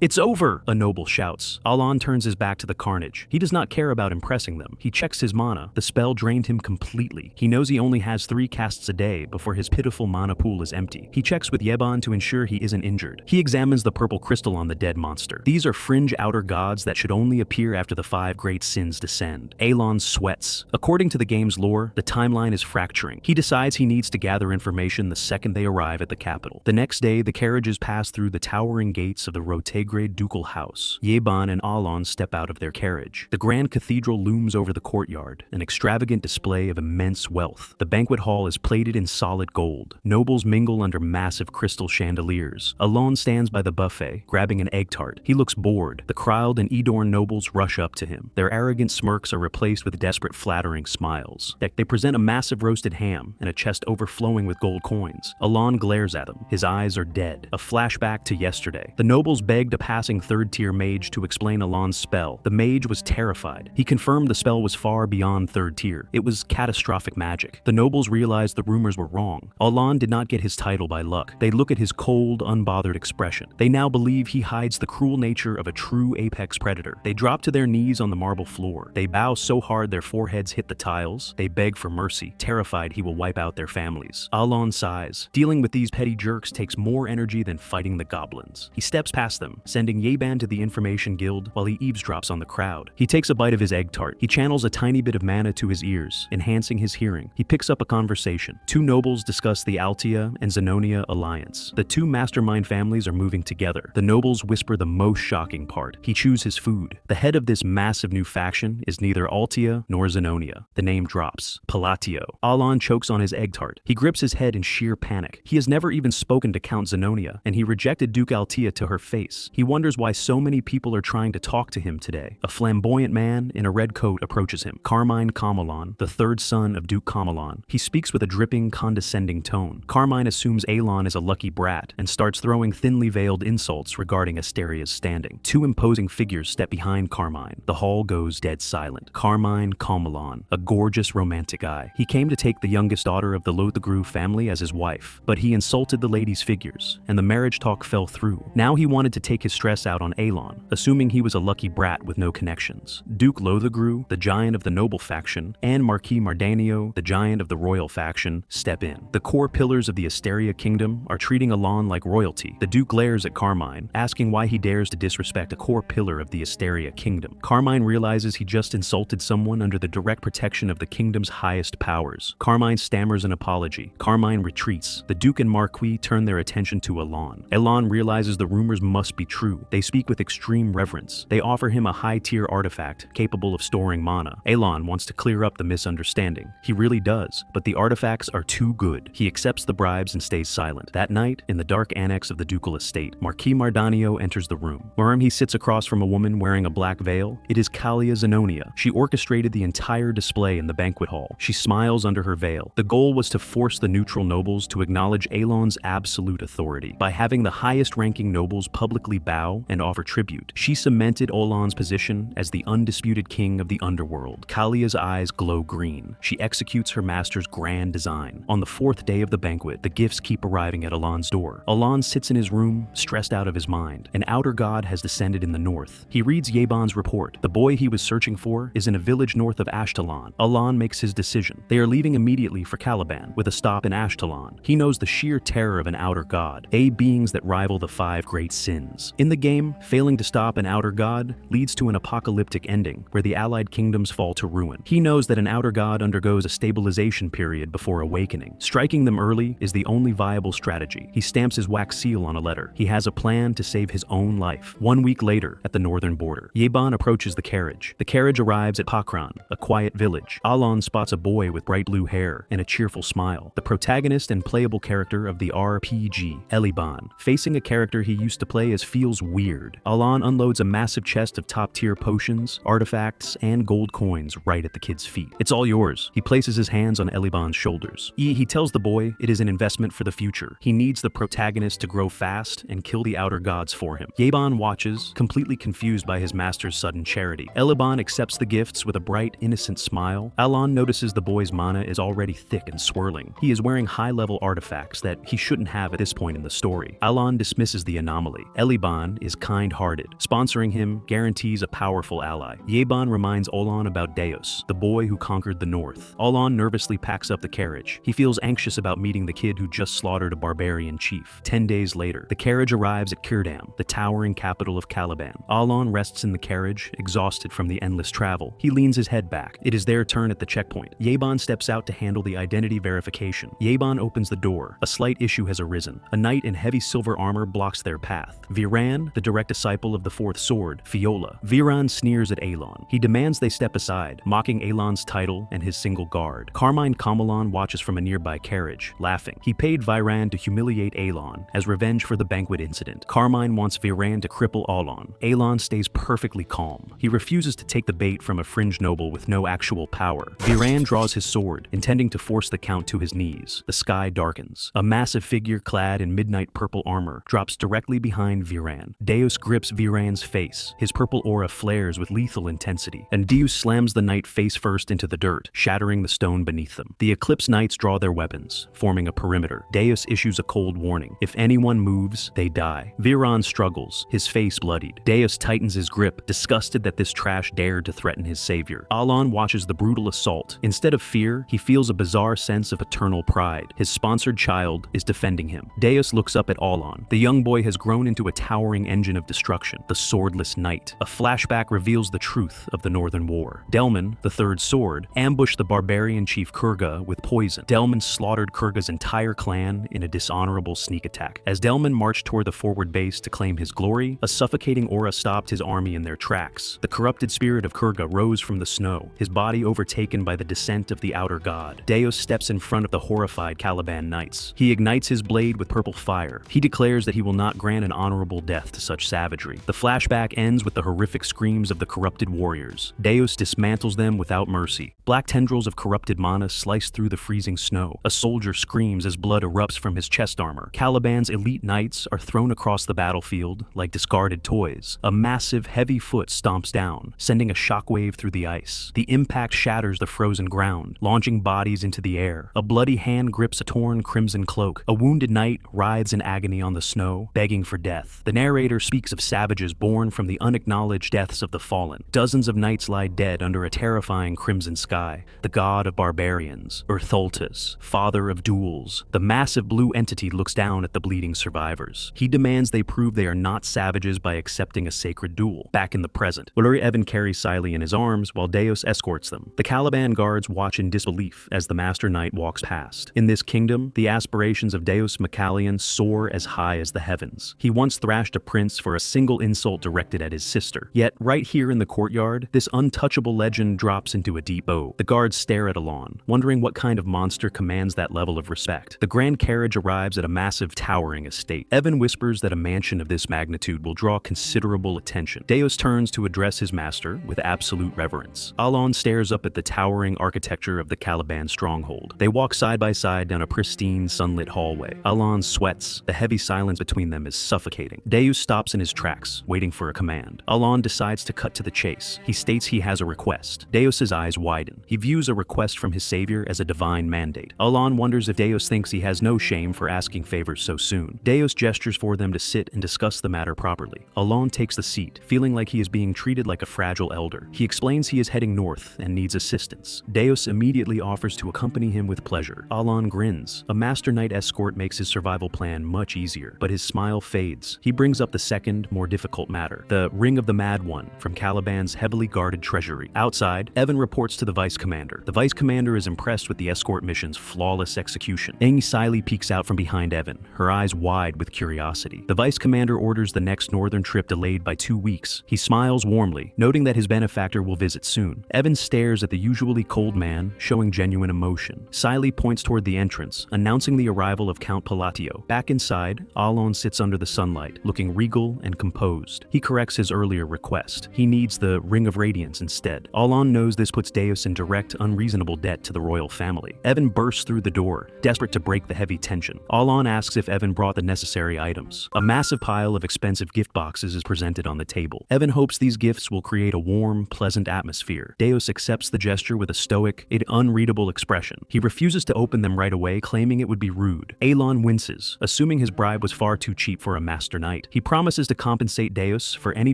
It's over! A noble shouts. Alon turns his back to the carnage. He does not care about impressing them. He checks his mana. The spell drained him completely. He knows he only has 3 casts a day before his pitiful mana pool is empty. He checks with Yeban to ensure he isn't injured. He examines the purple crystal on the dead monster. These are fringe outer gods that should only appear after the 5 great sins descend. Alon sweats. According to the game's lore, the timeline is fracturing. He decides he needs to gather information the second they arrive at the capital. The next day, the carriages pass through the towering gates of the Rotegrade ducal house. Yeban and Alon step out of their carriage. The grand cathedral looms over the courtyard, an extravagant display of immense wealth. The banquet hall is plated in solid gold. Nobles mingle under massive crystal chandeliers. Alon stands by the buffet, grabbing an egg tart. He looks bored. The Kryled and Edorn nobles rush up to him. Their arrogant smirks are replaced with desperate flattering smiles. They present a massive roasted ham and a chest overflowing with gold coins. Alon glares at them. His eyes are dead. A flashback to yesterday. The nobles begged a passing third-tier mage to explain Alon's spell. The mage was terrified. He confirmed the spell was far beyond third tier. It was catastrophic magic. The nobles realized the rumors were wrong. Alon did not get his title by luck. They look at his cold, unbothered expression. They now believe he hides the cruel nature of a true apex predator. They drop to their knees on the marble floor. They bow so hard their foreheads hit the tiles. They beg for mercy, terrified he will wipe out their families. Alon sighs. Dealing with these petty jerks takes more energy than fighting the goblins. He steps past them, sending Yeban to the Information Guild while he eavesdrops on the crowd. He takes a bite of his egg tart. He channels a tiny bit of mana to his ears, enhancing his hearing. He picks up a conversation. 2 nobles discuss the Altia and Zenonia alliance. The 2 Mastermind families are moving together. The nobles whisper the most shocking part. He chews his food. The head of this massive new faction is neither Altia nor Zenonia. The name drops. Palatio. Alon chokes on his egg tart. He grips his head in sheer panic. He has never even spoken to Count Zenonia, and he rejected Duke Altia to her face. He wonders why so many people are trying to talk to him today. A flamboyant man in a red coat approaches him. Carmine Camelon, the 3rd son of Duke Camelon. He speaks with a dripping, condescending tone. Carmine assumes Alon is a lucky brat and starts throwing thinly veiled insults regarding Asteria's standing. 2 imposing figures step behind Carmine. The hall goes dead silent. Carmine Camelon, a gorgeous romantic guy. He came to take the youngest daughter of the Lothegru family as his wife, but he insulted the lady's figures, and the marriage talk fell through. Now he wanted to take his stress out on Alon, assuming he was a lucky brat with no connections. Duke Lothegru, the giant of the noble faction, and Marquis Mardanio, the giant of the royal faction, step in. The core pillars of the Asteria kingdom are treating Alon like royalty. The Duke glares at Carmine, asking why he dares to disrespect a core pillar of the Asteria kingdom. Carmine realizes he just insulted someone under the direct protection of the kingdom's highest powers. Carmine stammers an apology. Carmine retreats. The Duke and Marquis turn their attention to Alon. Alon realizes the rumors must be true. They speak with extreme reverence. They offer him a high-tier artifact capable of storing mana. Alon wants to clear up the misunderstanding. He really does, but the artifacts are too good. He accepts the bribes and stays silent. That night, in the dark annex of the ducal estate, Marquis Mardanio enters the room. He sits across from a woman wearing a black veil. It is Kalia Zenonia. She orchestrated the entire display in the banquet hall. She smiles under her veil. The goal was to force the neutral nobles to acknowledge Alon's absolute authority. By having the highest-ranking nobles publicly bow and offer tribute, she cemented Alon's position as the undisputed king of the underworld. Kalia's eyes glow green. She executes her master's grand design. On the 4th day of the banquet, the gifts keep arriving at Alon's door. Alon sits in his room, stressed out of his mind. An outer god has descended in the north. He reads Yeban's report. The boy he was searching for is in a village north of Ashtalon. Alon makes his decision. They are leaving immediately for Caliban, with a stop in Ashtalon. He knows the sheer terror of an outer god, beings that rival the 5 great sins. In the game, failing to stop an outer god leads to an apocalyptic ending, where the allied kingdoms fall to ruin. He knows that an outer god undergoes a stabilization period before awakening. Striking them early is the only viable strategy. He stamps his wax seal on a letter. He has a plan to save his own life. 1 week later, at the northern border, Yeban approaches the carriage. The carriage arrives at Pakran, a quiet village. Alon spots a boy with bright blue hair and a cheerful smile. The protagonist and playable character of the RPG, Eliban. Facing a character he used to play as feels weird. Alon unloads a massive chest of top-tier potions, artifacts, and gold coins right at the kid's feet. It's all yours. He places his hands on Eliban's shoulders. He tells the boy it is an investment for the future. He needs the protagonist to grow fast and kill the outer gods for him. Yeban watches, completely confused by his master's sudden charity. Eliban accepts the gifts with a bright, innocent smile. Alon notices the boy's mana is already thick and swirling. He is wearing high-level artifacts that he shouldn't have at this point in the story. Alon dismisses the anomaly. Eliban is kind-hearted. Sponsoring him guarantees he's a powerful ally. Yeban reminds Olan about Deus, the boy who conquered the north. Olan nervously packs up the carriage. He feels anxious about meeting the kid who just slaughtered a barbarian chief. 10 days later, the carriage arrives at Kirdam, the towering capital of Caliban. Olan rests in the carriage, exhausted from the endless travel. He leans his head back. It is their turn at the checkpoint. Yeban steps out to handle the identity verification. Yeban opens the door. A slight issue has arisen. A knight in heavy silver armor blocks their path. Viran, the direct disciple of the fourth sword, Fiola. Viran sneers at Alon. He demands they step aside, mocking Alon's title and his single guard. Carmine Kamalon watches from a nearby carriage, laughing. He paid Viran to humiliate Alon as revenge for the banquet incident. Carmine wants Viran to cripple Alon. Alon stays perfectly calm. He refuses to take the bait from a fringe noble with no actual power. Viran draws his sword, intending to force the count to his knees. The sky darkens. A massive figure clad in midnight purple armor drops directly behind Viran. Deus grips Viran's face. His purple aura flares with lethal intensity, and Deus slams the knight face first into the dirt, shattering the stone beneath them. The Eclipse Knights draw their weapons, forming a perimeter. Deus issues a cold warning. If anyone moves, they die. Viran struggles, his face bloodied. Deus tightens his grip, disgusted that this trash dared to threaten his savior. Alon watches the brutal assault. Instead of fear, he feels a bizarre sense of paternal pride. His sponsored child is defending him. Deus looks up at Alon. The young boy has grown into a towering engine of destruction, the swordless knight. A flashback reveals the truth of the Northern War. Delman, the third sword, ambushed the barbarian chief Kurga with poison. Delman slaughtered Kurga's entire clan in a dishonorable sneak attack. As Delman marched toward the forward base to claim his glory, a suffocating aura stopped his army in their tracks. The corrupted spirit of Kurga rose from the snow, his body overtaken by the descent of the outer god. Deus steps in front of the horrified Caliban knights. He ignites his blade with purple fire. He declares that he will not grant an honorable death to such savagery. The flashback ends with the horrific screams of the corrupted warriors. Deus dismantles them without mercy. Black tendrils of corrupted mana slice through the freezing snow. A soldier screams as blood erupts from his chest armor. Caliban's elite knights are thrown across the battlefield like discarded toys. A massive, heavy foot stomps down, sending a shockwave through the ice. The impact shatters the frozen ground, launching bodies into the air. A bloody hand grips a torn crimson cloak. A wounded knight writhes in agony on the snow, begging for death. The narrator speaks of savages born from the unacknowledged deaths of the fallen. Dozens of knights lie dead under a terrifying crimson sky. The god of barbarians, Urtholtus, father of duels. The massive blue entity looks down at the bleeding survivors. He demands they prove they are not savages by accepting a sacred duel. Back in the present, Uluri Evan carries Siley in his arms while Deus escorts them. The Caliban guards watch in disbelief as the Master Knight walks past. In this kingdom, the aspirations of Deus Macallion soar as high as the heavens. He once thrashed a prince for a single insult directed at his sister. Yet, right here in the courtyard, this untouchable legend drops into a deep owe. The guards stare at Alon, wondering what kind of monster commands that level of respect. The grand carriage arrives at a massive, towering estate. Evan whispers that a mansion of this magnitude will draw considerable attention. Deus turns to address his master with absolute reverence. Alon stares up at the towering architecture of the Caliban stronghold. They walk side by side down a pristine, sunlit hallway. Alon sweats. The heavy silence between them is suffocating. Deus stops in his tracks, waiting for a command. Alon decides to cut to the chase. He states he has a request. Deus's eyes widen. He views a request from his savior as a divine mandate. Alon wonders if Deus thinks he has no shame for asking favors so soon. Deus gestures for them to sit and discuss the matter properly. Alon takes the seat, feeling like he is being treated like a fragile elder. He explains he is heading north and needs assistance. Deus immediately offers to accompany him with pleasure. Alon grins. A Master Knight escort makes his survival plan much easier, but his smile fades. He brings up the second, more difficult matter, the Ring of the Mad One from Caliban's heavily guarded treasury. Outside, Evan reports to the Vice Commander. The Vice Commander is impressed with the escort mission's flawless execution. Aang Siley peeks out from behind Evan, her eyes wide with curiosity. The Vice Commander orders the next northern trip delayed by 2 weeks. He smiles warmly, noting that his benefactor will visit soon. Evan stares at the usually cold man, showing genuine emotion. Siley points toward the entrance, announcing the arrival of Count Palatio. Back inside, Alon sits under the sunlight, looking regal and composed. He corrects his earlier request. He needs the Ring of Radiance instead. Alon knows this puts Deus in direct, unreasonable debt to the royal family. Evan bursts through the door, desperate to break the heavy tension. Alon asks if Evan brought the necessary items. A massive pile of expensive gift boxes is presented on the table. Evan hopes these gifts will create a warm, pleasant atmosphere. Deus accepts the gesture with a stoic, yet unreadable expression. He refuses to open them right away, claiming it would be rude. Alon winces, assuming his bribe was far too cheap for a Master Knight. He promises to compensate Deus for any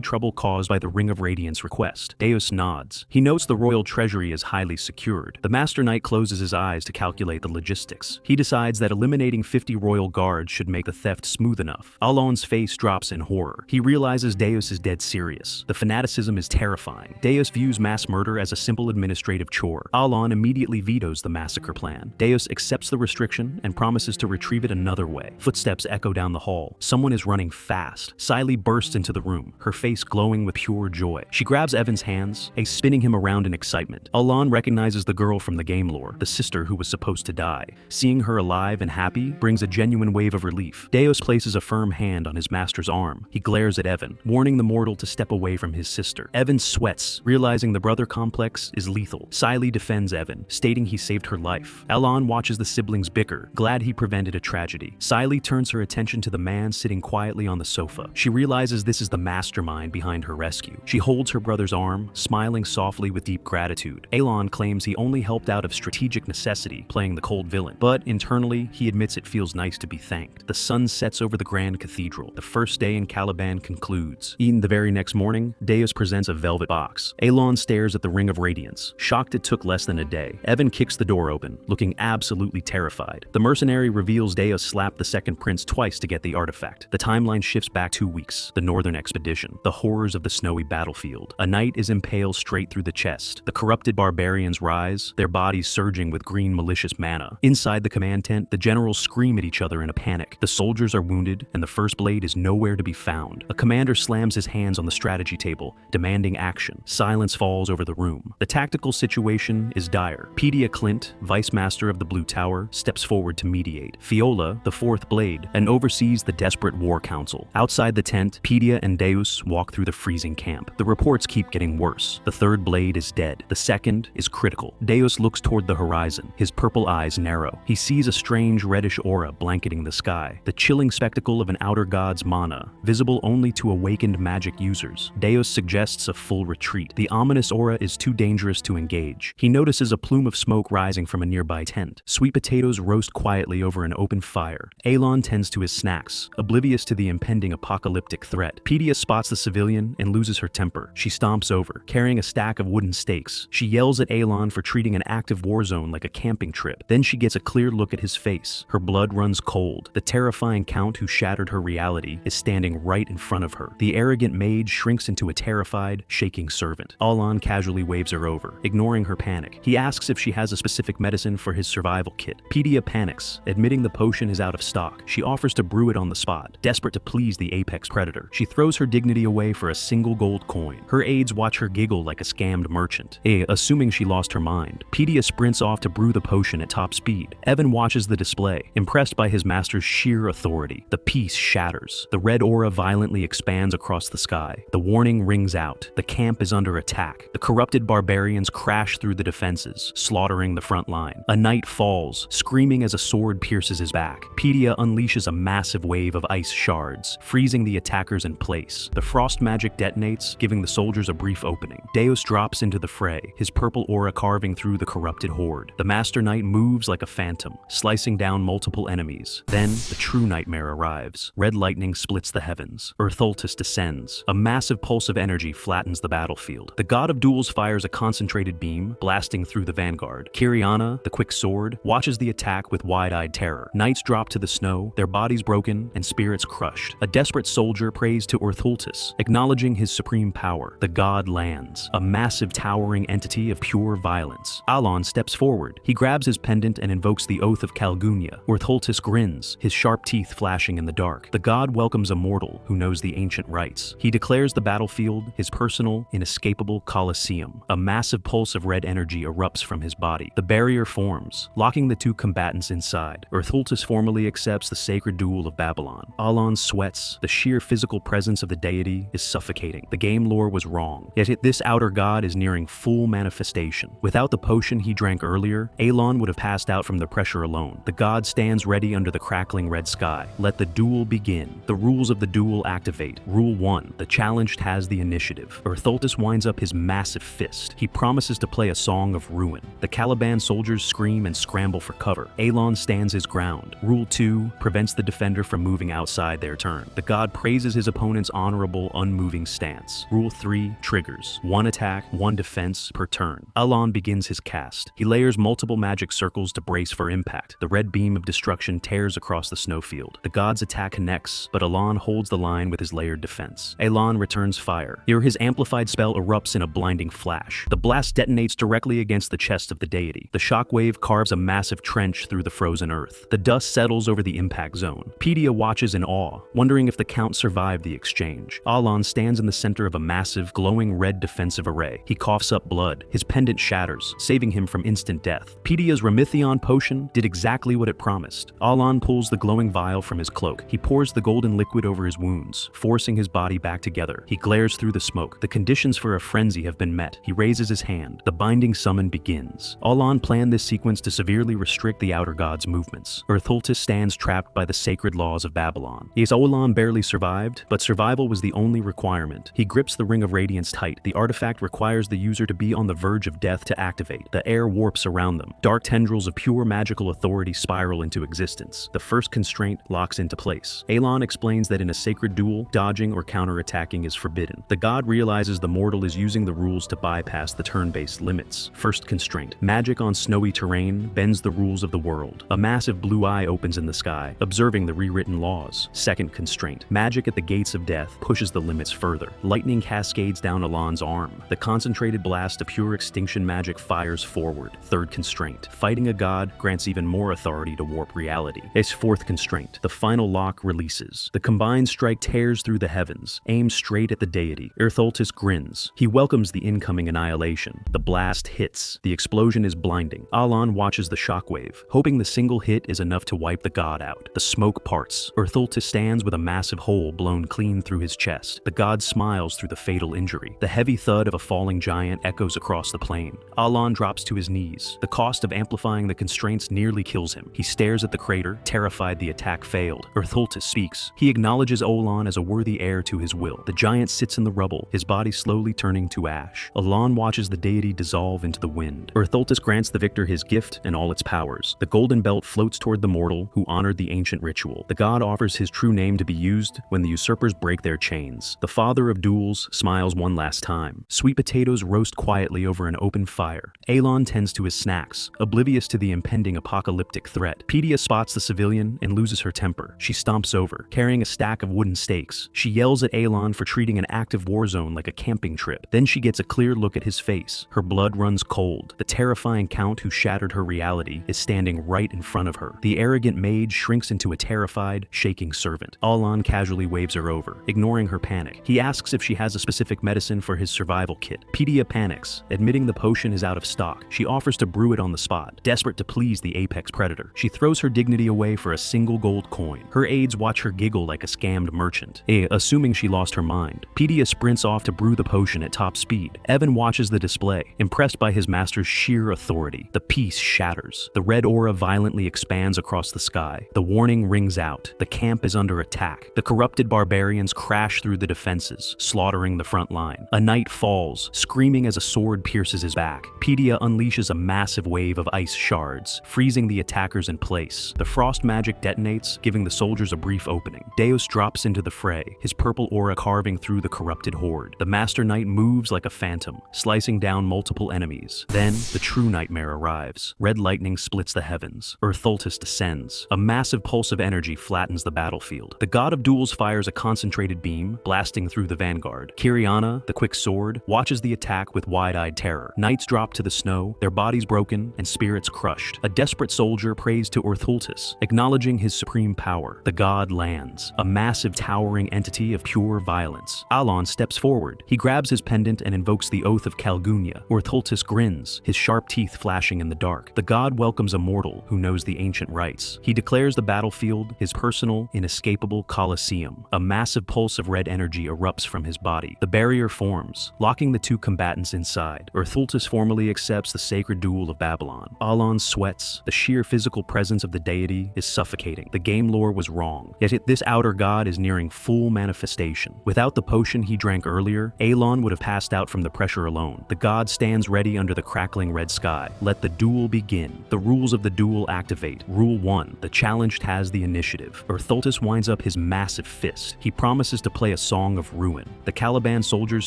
trouble caused by the Ring of Radiance request. Deus nods. He notes the royal treasury is highly secured. The Master Knight closes his eyes to calculate the logistics. He decides that eliminating 50 royal guards should make the theft smooth enough. Alon's face drops in horror. He realizes Deus is dead serious. The fanaticism is terrifying. Deus views mass murder as a simple administrative chore. Alon immediately vetoes the massacre plan. Deus accepts the restriction and promises to retrieve it another way. Footsteps echo down the hall. Someone is running fast. Siley bursts into the room, her face glowing with pure joy. She grabs Evan's hands, spinning him around in excitement. Alon recognizes the girl from the game lore, the sister who was supposed to die. Seeing her alive and happy brings a genuine wave of relief. Deus places a firm hand on his master's arm. He glares at Evan, warning the mortal to step away from his sister. Evan sweats, realizing the brother complex is lethal. Siley defends Evan, stating he saved her life. Alon watches the siblings bicker, glad he prevented a tragedy. Siley turns her attention to the man sitting quietly on the sofa. She realizes this is the mastermind behind her rescue. She holds her brother's arm, smiling softly with deep gratitude. Alon claims he only helped out of strategic necessity, playing the cold villain, but internally, he admits it feels nice to be thanked. The sun sets over the Grand Cathedral. The first day in Caliban concludes. Eaten the very next morning, Deus presents a velvet box. Alon stares at the Ring of Radiance, shocked it took less than a day. Evan kicks the door open, looking absolutely terrified. The mercenary reveals Deus slapped the second prince twice to get the artifact. The timeline shifts back 2 weeks. The Northern Expedition. The horrors of the snowy battlefield. A knight is impaled straight through the chest. The corrupted barbarians rise, their bodies surging with green malicious mana. Inside the command tent, the generals scream at each other in a panic. The soldiers are wounded, and the first blade is nowhere to be found. A commander slams his hands on the strategy table, demanding action. Silence falls over the room. The tactical situation is dire. Pedia Clint, vice master of the Blue Tower, steps forward to mediate. Fiola, the fourth blade, and oversees the desperate war council. Outside the tent, Pedia and Deus walk through the freezing camp. The reports keep getting worse. The third blade is dead. The second is critical. Deus looks toward the horizon, his purple eyes narrow. He sees a strange reddish aura blanketing the sky, the chilling spectacle of an outer god's mana, visible only to awakened magic users. Deus suggests a full retreat. The ominous aura is too dangerous to engage. He notices a plume of smoke rising from a nearby tent. Sweet potatoes roast quietly over an open fire. Alon tends to his snacks, oblivious to the impending apocalyptic threat. Pedia spots the civilian and loses her temper. She stomps over, carrying a stack of wooden stakes. She yells at Alon for treating an active war zone like a camping trip. Then she gets a clear look at his face. Her blood runs cold. The terrifying count who shattered her reality is standing right in front of her. The arrogant mage shrinks into a terrified, shaking servant. Alon casually waves her over, ignoring her panic. He asks if she has a specific medicine for his survival kit. Pedia panics, admitting the potion is out of stock. She offers to brew it on the spot, desperate to please the apex predator. She throws her dignity away for a single gold coin. Her aides watch her giggle like a scammed merchant, assuming she lost her mind. Pedia sprints off to brew the potion at top speed. Evan watches the display, impressed by his master's sheer authority. The piece shatters. The red aura violently expands across the sky. The warning rings out. The camp is under attack. The corrupted barbarians crash through the defenses, slaughtering the front line. A knight falls, screaming as a sword pierces his back. Pedia unleashes a massive wave of ice shards, freezing the attackers in place. The frost magic detonates, giving the soldiers a brief opening. Deus drops into the fray, his purple aura carving through the corrupted horde. The Master Knight moves like a phantom, slicing down multiple enemies. Then, the true nightmare arrives. Red lightning splits the heavens. Eartholtus descends. A massive pulse of energy flattens the battlefield. The god of duels fires a concentrated beam, blasting through the vanguard. Kiriana, the quick sword, watches the attack with wide-eyed terror. Knights drop to the snow, their bodies broken and spirits crushed. A desperate soldier prays to Eartholtus, acknowledging his supreme power. The god lands, a massive towering entity of pure violence. Alon steps forward. He grabs his pendant and invokes the Oath of Calgunia. Eartholtus grins, his sharp teeth flashing in the dark. The god welcomes a mortal who knows the ancient rites. He declares the battlefield his personal, inescapable Colosseum. A massive pulse of red energy erupts from his body. The barrier forms, locking the two combatants inside. Eartholtus formally accepts the sacred duel of Babylon. Alon sweats. The sheer physical presence of the deity is suffocating. The game lore was wrong, yet this outer god is nearing full manifestation. Without the potion he drank earlier, Alon would have passed out from the pressure alone. The god stands ready under the crackling red sky. Let the duel begin. The rules of the duel activate. Rule 1. The challenged has the initiative. Eartholtus winds up his massive fist. He promises to play a song of ruin. The Caliban soldiers scream and scramble for cover. Alon stands his ground. Rule 2 prevents the defender from moving outside their turn. The god praises his opponent's honorable, unmoved moving stance. Rule 3, triggers. 1 attack, 1 defense per turn. Alon begins his cast. He layers multiple magic circles to brace for impact. The red beam of destruction tears across the snowfield. The god's attack connects, but Alon holds the line with his layered defense. Alon returns fire. Here his amplified spell erupts in a blinding flash. The blast detonates directly against the chest of the deity. The shockwave carves a massive trench through the frozen earth. The dust settles over the impact zone. Pedia watches in awe, wondering if the Count survived the exchange. Alon stands in the center of a massive, glowing red defensive array. He coughs up blood. His pendant shatters, saving him from instant death. Pedia's Remithion potion did exactly what it promised. Alon pulls the glowing vial from his cloak. He pours the golden liquid over his wounds, forcing his body back together. He glares through the smoke. The conditions for a frenzy have been met. He raises his hand. The binding summon begins. Alon planned this sequence to severely restrict the outer god's movements. Ertholtis stands trapped by the sacred laws of Babylon. Yes, Olon barely survived, but survival was the only requirement. He grips the Ring of Radiance tight. The artifact requires the user to be on the verge of death to activate. The air warps around them. Dark tendrils of pure magical authority spiral into existence. The first constraint locks into place. Alon explains that in a sacred duel, dodging or counterattacking is forbidden. The god realizes the mortal is using the rules to bypass the turn-based limits. First constraint. Magic on snowy terrain bends the rules of the world. A massive blue eye opens in the sky, observing the rewritten laws. Second constraint. Magic at the gates of death pushes the limits further. Lightning cascades down Alon's arm. The concentrated blast of pure extinction magic fires forward. Third constraint. Fighting a god grants even more authority to warp reality. Its fourth constraint. The final lock releases. The combined strike tears through the heavens, aims straight at the deity. Ertholtis grins. He welcomes the incoming annihilation. The blast hits. The explosion is blinding. Alon watches the shockwave, hoping the single hit is enough to wipe the god out. The smoke parts. Ertholtis stands with a massive hole blown clean through his chest. The god smiles through the fatal injury. The heavy thud of a falling giant echoes across the plain. Alon drops to his knees. The cost of amplifying the constraints nearly kills him. He stares at the crater, terrified the attack failed. Ertholtis speaks. He acknowledges Olon as a worthy heir to his will. The giant sits in the rubble, his body slowly turning to ash. Alon watches the deity dissolve into the wind. Ertholtis grants the victor his gift and all its powers. The golden belt floats toward the mortal who honored the ancient ritual. The god offers his true name to be used when the usurpers break their chains. The father of duels smiles one last time. Sweet potatoes roast quietly over an open fire. Alon tends to his snacks, oblivious to the impending apocalyptic threat. Pedia spots the civilian and loses her temper. She stomps over, carrying a stack of wooden stakes. She yells at Alon for treating an active war zone like a camping trip. Then she gets a clear look at his face. Her blood runs cold. The terrifying count who shattered her reality is standing right in front of her. The arrogant maid shrinks into a terrified, shaking servant. Alon casually waves her over, ignoring her panic. He asks if she has a specific medicine for his survival kit. Pedia panics, admitting the potion is out of stock. She offers to brew it on the spot, desperate to please the apex predator. She throws her dignity away for a single gold coin. Her aides watch her giggle like a scammed merchant, assuming she lost her mind. Pedia sprints off to brew the potion at top speed. Evan watches the display, impressed by his master's sheer authority. The piece shatters. The red aura violently expands across the sky. The warning rings out. The camp is under attack. The corrupted barbarians crash through the defenses, slaughtering the front line. A knight falls, screaming as a sword pierces his back. Pedia unleashes a massive wave of ice shards, freezing the attackers in place. The frost magic detonates, giving the soldiers a brief opening. Deus drops into the fray, his purple aura carving through the corrupted horde. The Master Knight moves like a phantom, slicing down multiple enemies. Then, the true nightmare arrives. Red lightning splits the heavens. Ertholtis descends. A massive pulse of energy flattens the battlefield. The god of duels fires a concentrated beam, blasting through the vanguard. Kiriana, the quick sword, watches the attack with wide-eyed terror. Knights drop to the snow, their bodies broken and spirits crushed. A desperate soldier prays to Ertholtis, acknowledging his supreme power. The god lands, a massive towering entity of pure violence. Alon steps forward. He grabs his pendant and invokes the oath of Calgunia. Ertholtis grins, his sharp teeth flashing in the dark. The god welcomes a mortal who knows the ancient rites. He declares the battlefield his personal, inescapable Colosseum. A massive pulse of red energy erupts from his body. The barrier forms, locking the two combatants inside. Ertholtis formally accepts the sacred duel of Babylon. Alon sweats. The sheer physical presence of the deity is suffocating. The game lore was wrong, yet this outer god is nearing full manifestation. Without the potion he drank earlier, Alon would have passed out from the pressure alone. The god stands ready under the crackling red sky. Let the duel begin. The rules of the duel activate. Rule 1. The challenged has the initiative. Ertholtis winds up his massive fist. He promises to play a song song of ruin. The Caliban soldiers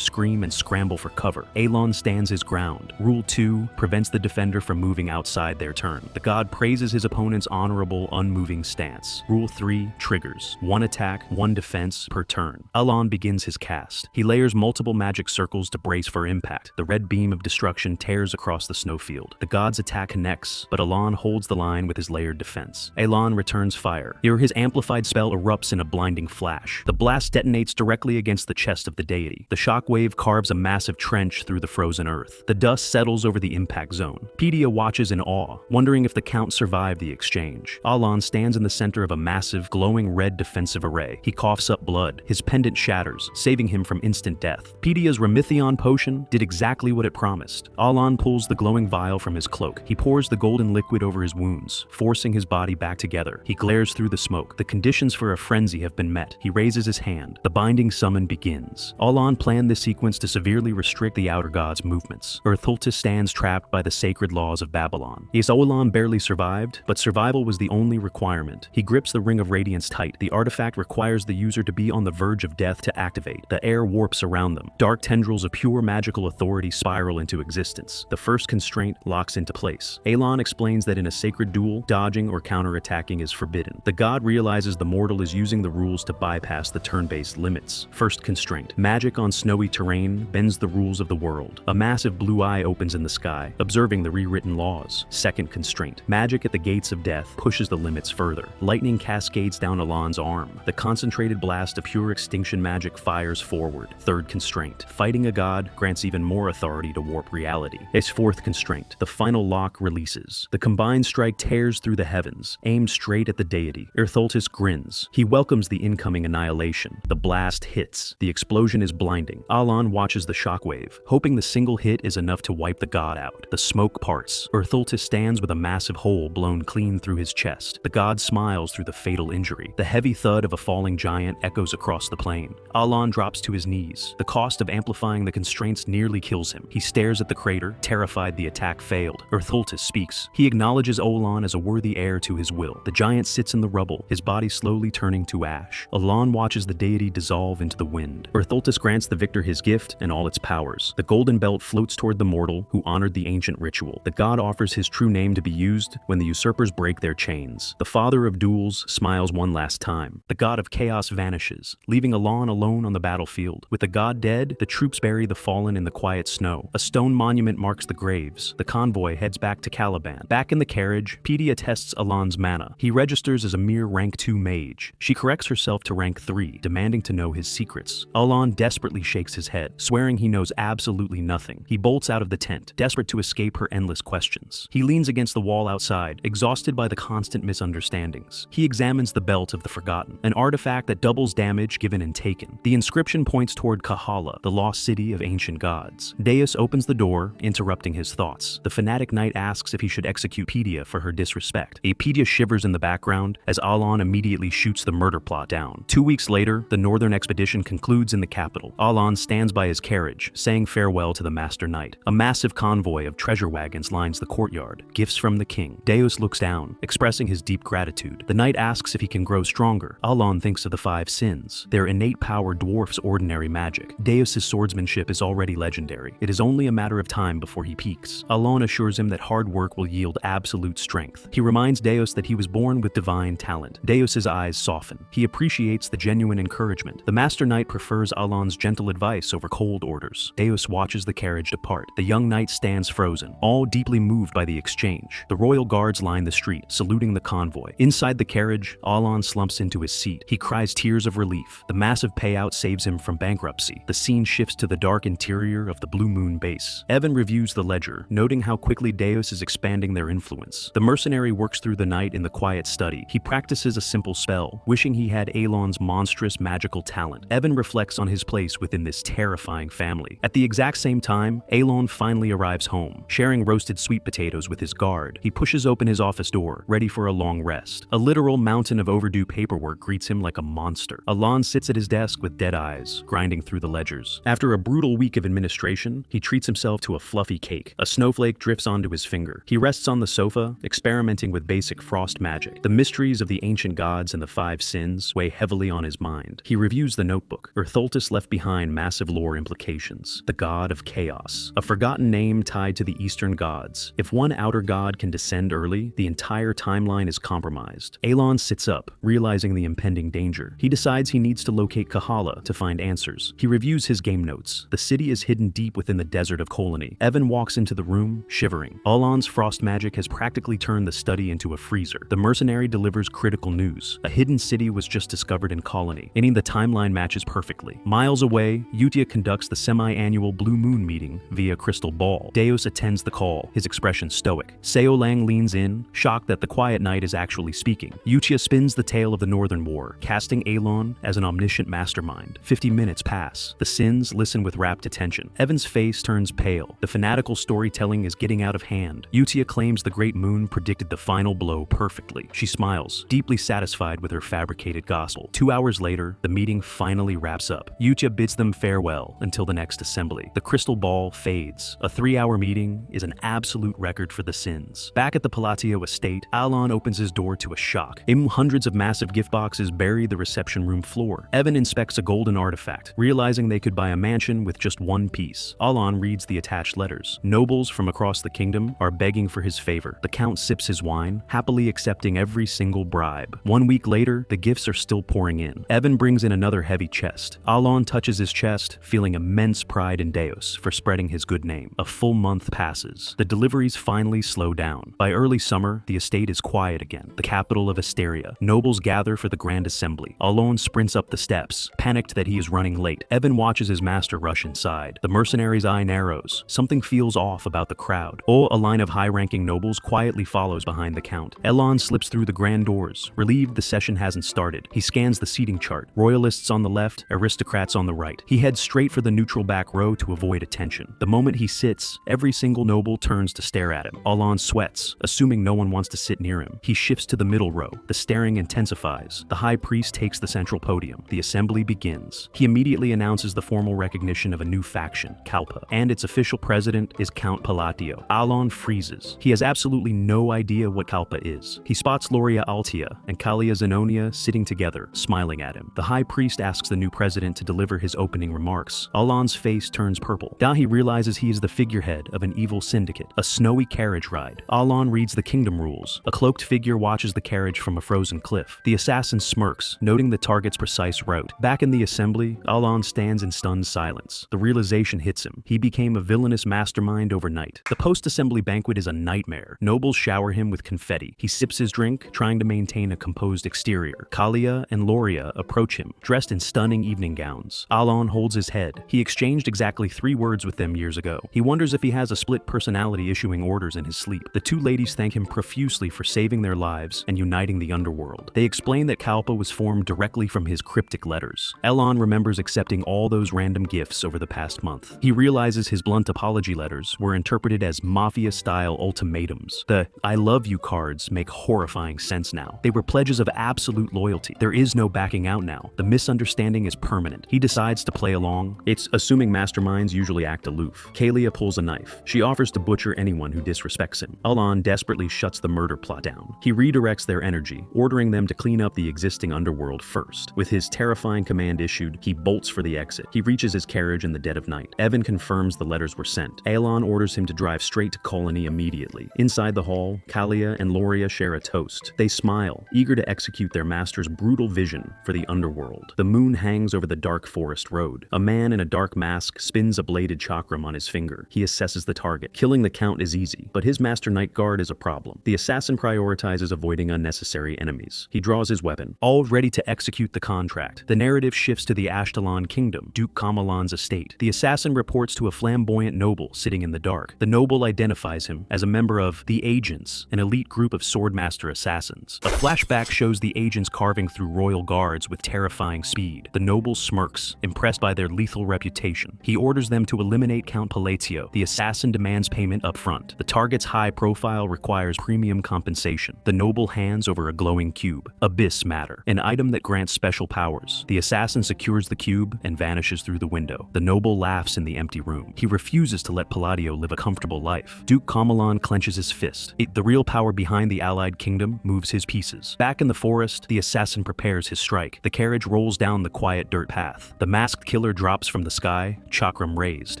scream and scramble for cover. Alon stands his ground. Rule 2 prevents the defender from moving outside their turn. The god praises his opponent's honorable, unmoving stance. Rule 3 triggers. 1 attack, 1 defense per turn. Alon begins his cast. He layers multiple magic circles to brace for impact. The red beam of destruction tears across the snowfield. The god's attack connects, but Alon holds the line with his layered defense. Alon returns fire. Here his amplified spell erupts in a blinding flash. The blast detonates directly against the chest of the deity. The shockwave carves a massive trench through the frozen earth. The dust settles over the impact zone. Pedia watches in awe, wondering if the Count survived the exchange. Alon stands in the center of a massive, glowing red defensive array. He coughs up blood. His pendant shatters, saving him from instant death. Pedia's Remithion potion did exactly what it promised. Alon pulls the glowing vial from his cloak. He pours the golden liquid over his wounds, forcing his body back together. He glares through the smoke. The conditions for a frenzy have been met. He raises his hand. The binding summon begins. Alon planned this sequence to severely restrict the outer god's movements. Erthultis stands trapped by the sacred laws of Babylon. Alon barely survived, but survival was the only requirement. He grips the Ring of Radiance tight. The artifact requires the user to be on the verge of death to activate. The air warps around them. Dark tendrils of pure magical authority spiral into existence. The first constraint locks into place. Alon explains that in a sacred duel, dodging or counterattacking is forbidden. The god realizes the mortal is using the rules to bypass the turn-based limits. First constraint. Magic on snowy terrain bends the rules of the world. A massive blue eye opens in the sky, observing the rewritten laws. Second constraint. Magic at the gates of death pushes the limits further. Lightning cascades down Alon's arm. The concentrated blast of pure extinction magic fires forward. Third constraint. Fighting a god grants even more authority to warp reality. Its fourth constraint. The final lock releases. The combined strike tears through the heavens, aimed straight at the deity. Erthultis grins. He welcomes the incoming annihilation. The blast hits. The explosion is blinding. Alon watches the shockwave, hoping the single hit is enough to wipe the god out. The smoke parts. Erthultis stands with a massive hole blown clean through his chest. The god smiles through the fatal injury. The heavy thud of a falling giant echoes across the plain. Alon drops to his knees. The cost of amplifying the constraints nearly kills him. He stares at the crater, terrified the attack failed. Erthultis speaks. He acknowledges Alon as a worthy heir to his will. The giant sits in the rubble, his body slowly turning to ash. Alon watches the deity dissolve into the wind. Erthultis grants the victor his gift and all its powers. The golden belt floats toward the mortal who honored the ancient ritual. The god offers his true name to be used when the usurpers break their chains. The father of duels smiles one last time. The god of chaos vanishes, leaving Alon alone on the battlefield. With the god dead, the troops bury the fallen in the quiet snow. A stone monument marks the graves. The convoy heads back to Caliban. Back in the carriage, Pedia tests Alon's mana. He registers as a mere rank 2 mage. She corrects herself to rank 3, demanding to know his secrets. Alon desperately shakes his head, swearing he knows absolutely nothing. He bolts out of the tent, desperate to escape her endless questions. He leans against the wall outside, exhausted by the constant misunderstandings. He examines the Belt of the Forgotten, an artifact that doubles damage given and taken. The inscription points toward Kahala, the lost city of ancient gods. Deus opens the door, interrupting his thoughts. The fanatic knight asks if he should execute Pedia for her disrespect. Pedia shivers in the background as Alon immediately shoots the murder plot down. 2 weeks later, the northern expedition concludes in the capital. Alon stands by his carriage, saying farewell to the Master Knight. A massive convoy of treasure wagons lines the courtyard, gifts from the king. Deus looks down, expressing his deep gratitude. The knight asks if he can grow stronger. Alon thinks of the 5 sins. Their innate power dwarfs ordinary magic. Deus's swordsmanship is already legendary. It is only a matter of time before he peaks. Alon assures him that hard work will yield absolute strength. He reminds Deus that he was born with divine talent. Deus's eyes soften. He appreciates the genuine encouragement. The Master Knight prefers Alon's gentle advice over cold orders. Deus watches the carriage depart. The young knight stands frozen, all deeply moved by the exchange. The royal guards line the street, saluting the convoy. Inside the carriage, Alon slumps into his seat. He cries tears of relief. The massive payout saves him from bankruptcy. The scene shifts to the dark interior of the Blue Moon base. Evan reviews the ledger, noting how quickly Deus is expanding their influence. The mercenary works through the night in the quiet study. He practices a simple spell, wishing he had Alon's monstrous magical talent. Evan reflects on his place within this terrifying family. At the exact same time, Alon finally arrives home, sharing roasted sweet potatoes with his guard. He pushes open his office door, ready for a long rest. A literal mountain of overdue paperwork greets him like a monster. Alon sits at his desk with dead eyes, grinding through the ledgers. After a brutal week of administration, he treats himself to a fluffy cake. A snowflake drifts onto his finger. He rests on the sofa, experimenting with basic frost magic. The mysteries of the ancient gods and the 5 sins weigh heavily on his mind. He reviews the notebook notebook. Ertholtus left behind massive lore implications. The god of chaos, a forgotten name tied to the Eastern gods. If one outer god can descend early, the entire timeline is compromised. Alon sits up, realizing the impending danger. He decides he needs to locate Kahala to find answers. He reviews his game notes. The city is hidden deep within the desert of Colony. Evan walks into the room, shivering. Alon's frost magic has practically turned the study into a freezer. The mercenary delivers critical news. A hidden city was just discovered in Colony, meaning the timeline matches perfectly. Miles away, Utia conducts the semi-annual Blue Moon meeting via crystal ball. Deus attends the call, his expression stoic. Seo Lang leans in, shocked that the Quiet Knight is actually speaking. Utia spins the tale of the Northern War, casting Alon as an omniscient mastermind. 50 minutes pass. The Sins listen with rapt attention. Evan's face turns pale. The fanatical storytelling is getting out of hand. Utia claims the Great Moon predicted the final blow perfectly. She smiles, deeply satisfied with her fabricated gospel. 2 hours later, the meeting finally wraps up. Utia bids them farewell until the next assembly. The crystal ball fades. A 3-hour meeting is an absolute record for the Sins. Back at the Palatio estate, Alon opens his door to a shock. Hundreds of massive gift boxes bury the reception room floor. Evan inspects a golden artifact, realizing they could buy a mansion with just one piece. Alon reads the attached letters. Nobles from across the kingdom are begging for his favor. The Count sips his wine, happily accepting every single bribe. 1 week later, the gifts are still pouring in. Evan brings in another heavy chest. Alon touches his chest, feeling immense pride in Deus for spreading his good name. A full month passes. The deliveries finally slow down. By early summer, the estate is quiet again. The capital of Asteria. Nobles gather for the grand assembly. Alon sprints up the steps, panicked that he is running late. Evan watches his master rush inside. The mercenary's eye narrows. Something feels off about the crowd. A line of high-ranking nobles quietly follows behind the Count. Alon slips through the grand doors, relieved the session hasn't started. He scans the seating chart. Royalists on the left, aristocrats on the right. He heads straight for the neutral back row to avoid attention. The moment he sits, every single noble turns to stare at him. Alon sweats, assuming no one wants to sit near him. He shifts to the middle row. The staring intensifies. The high priest takes the central podium. The assembly begins. He immediately announces the formal recognition of a new faction, Kalpa, and its official president is Count Palatio. Alon freezes. He has absolutely no idea what Kalpa is. He spots Loria Altia and Kalia Zenonia sitting together, smiling at him. The high priest asks the new president to deliver his opening remarks. Alon's face turns purple. Now he realizes he is the figurehead of an evil syndicate, a snowy carriage ride. Alon reads the kingdom rules. A cloaked figure watches the carriage from a frozen cliff. The assassin smirks, noting the target's precise route. Back in the assembly, Alon stands in stunned silence. The realization hits him. He became a villainous mastermind overnight. The post-assembly banquet is a nightmare. Nobles shower him with confetti. He sips his drink, trying to maintain a composed exterior. Kalia and Loria approach him, dressed in stunning evening gowns. Alon holds his head. He exchanged exactly 3 words with them years ago. He wonders if he has a split personality issuing orders in his sleep. The 2 ladies thank him profusely for saving their lives and uniting the underworld. They explain that Kalpa was formed directly from his cryptic letters. Alon remembers accepting all those random gifts over the past month. He realizes his blunt apology letters were interpreted as mafia-style ultimatums. The "I love you" cards make horrifying sense now. They were pledges of absolute loyalty. There is no backing out now. The misunderstanding is permanent. He decides to play along. It's assuming masterminds usually act aloof. Kalia pulls a knife. She offers to butcher anyone who disrespects him. Alon desperately shuts the murder plot down. He redirects their energy, ordering them to clean up the existing underworld first. With his terrifying command issued, he bolts for the exit. He reaches his carriage in the dead of night. Evan confirms the letters were sent. Alon orders him to drive straight to Colony immediately. Inside the hall, Kalia and Loria share a toast. They smile, eager to execute their master's brutal vision for the underworld. The moon hangs over the dark forest road. A man in a dark mask spins a bladed chakram on his finger. He assesses the target. Killing the Count is easy, but his Master Knight Guard is a problem. The assassin prioritizes avoiding unnecessary enemies. He draws his weapon, all ready to execute the contract. The narrative shifts to the Ashtalon kingdom, Duke Kamalan's estate. The assassin reports to a flamboyant noble sitting in the dark. The noble identifies him as a member of the Agents, an elite group of swordmaster assassins. A flashback shows the agents carving through royal guards with terrifying speed. The noble smirks, impressed by their lethal reputation. He orders them to eliminate Count Palatio. The assassin demands payment up front. The target's high profile requires premium compensation. The noble hands over a glowing cube, Abyss Matter, an item that grants special powers. The assassin secures the cube and vanishes through the window. The noble laughs in the empty room. He refuses to let Palladio live a comfortable life. Duke Kamalan clenches his fist. The real power behind the allied kingdom moves his pieces. Back in the forest, the assassin prepares his strike. The carriage rolls down the quiet dirt path. The masked killer drops from the sky, chakram raised.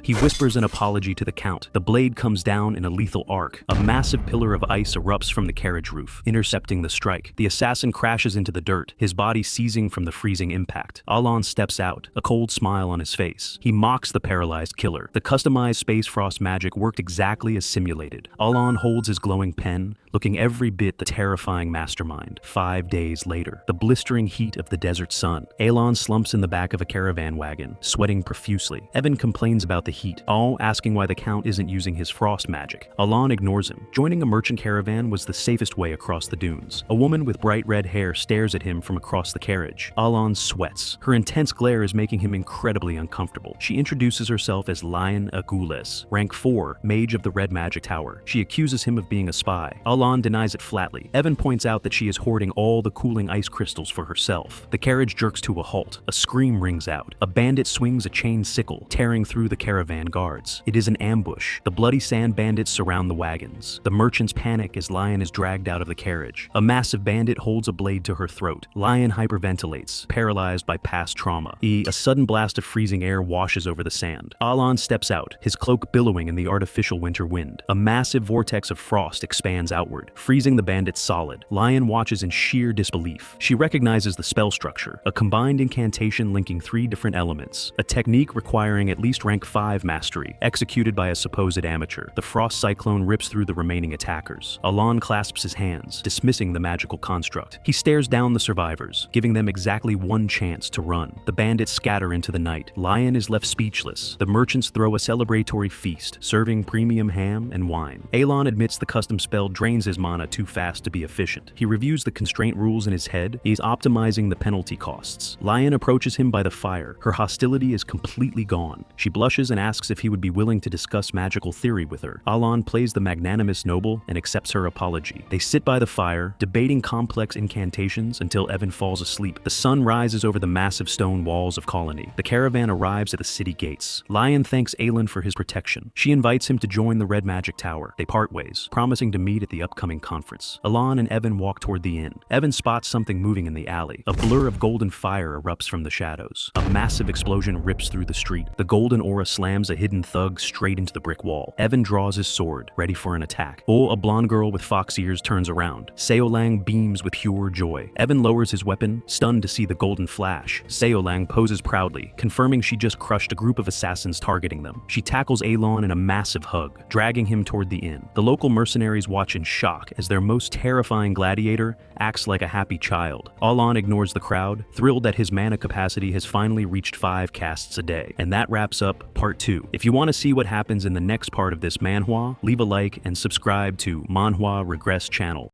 He whispers an apology to the Count. The blade comes down in a lethal arc. A massive pillar of ice erupts from the carriage roof, intercepting the strike. The assassin crashes into the dirt, his body seizing from the freezing impact. Alon steps out, a cold smile on his face. He mocks the paralyzed killer. The customized Space Frost magic worked exactly as simulated. Alon holds his glowing pen, looking every bit the terrifying Mastermind. 5 days later, the blistering heat of the desert sun. Alon slumps in the back of a caravan wagon, sweating profusely. Evan complains about the heat, all asking why the Count isn't using his frost magic. Alon ignores him. Joining a merchant caravan was the safest way across the dunes. A woman with bright red hair stares at him from across the carriage. Alon sweats. Her intense glare is making him incredibly uncomfortable. She introduces herself as Lion Agules, rank 4, mage of the Red Magic Tower. She accuses him of being a spy. Alon denies it flatly. Evan points out that she is hoarding all the cooling ice crystals for herself. The carriage jerks to a halt. A scream rings out. A bandit swings a chain sickle, tearing through the caravan guards. It is an ambush. The bloody sand bandits surround the wagons. The merchants panic as Lion is dragged out of the carriage. A massive bandit holds a blade to her throat. Lion hyperventilates, paralyzed by past trauma. A sudden blast of freezing air washes over the sand. Alon steps out, his cloak billowing in the artificial winter wind. A massive vortex of frost expands outward, freezing the bandits solid. Lion watches in sheer disbelief. She recognizes the spell structure, a combined incantation linking 3 different elements, a technique requiring at least rank 5 mastery, executed by a supposed amateur. The frost cyclone rips through the remaining attackers. Alon clasps his hands, dismissing the magical construct. He stares down the survivors, giving them exactly 1 chance to run. The bandits scatter into the night. Lion is left speechless. The merchants throw a celebratory feast, serving premium ham and wine. Alon admits the custom spell drains his mana too fast to be efficient. He reviews the constraint rules in his head. He's optimizing the penalty costs. Lion approaches him by the fire. Her hostility is completely gone. She blushes and asks if he would be willing to discuss magical theory with her. Alon plays the magnanimous noble and accepts her apology. They sit by the fire, debating complex incantations until Evan falls asleep. The sun rises over the massive stone walls of Colony. The caravan arrives at the city gates. Lion thanks Aelin for his protection. She invites him to join the Red Magic Tower. They part ways, promising to meet at the upcoming conference. Alon and Evan walk toward the inn. Evan spots something moving in the alley. A blur of golden fire erupts from the shadows. A massive explosion rips through the street. The golden aura slams a hidden thug straight into the brick wall. Evan draws his sword, ready for an attack. A blonde girl with fox ears turns around. Seolang beams with pure joy. Evan lowers his weapon, stunned to see the golden flash. Seolang poses proudly, confirming she just crushed a group of assassins targeting them. She tackles Alon in a massive hug, dragging him toward the inn. The local mercenaries watch in shock as their most terrifying gladiator acts like a happy child. Alon ignores the crowd, thrilled that his mana capacity has finally reached 5 casts a day. And that wraps up part 2. If you want to see what happens in the next part of this manhwa, leave a like and subscribe to Manhwa Regress channel.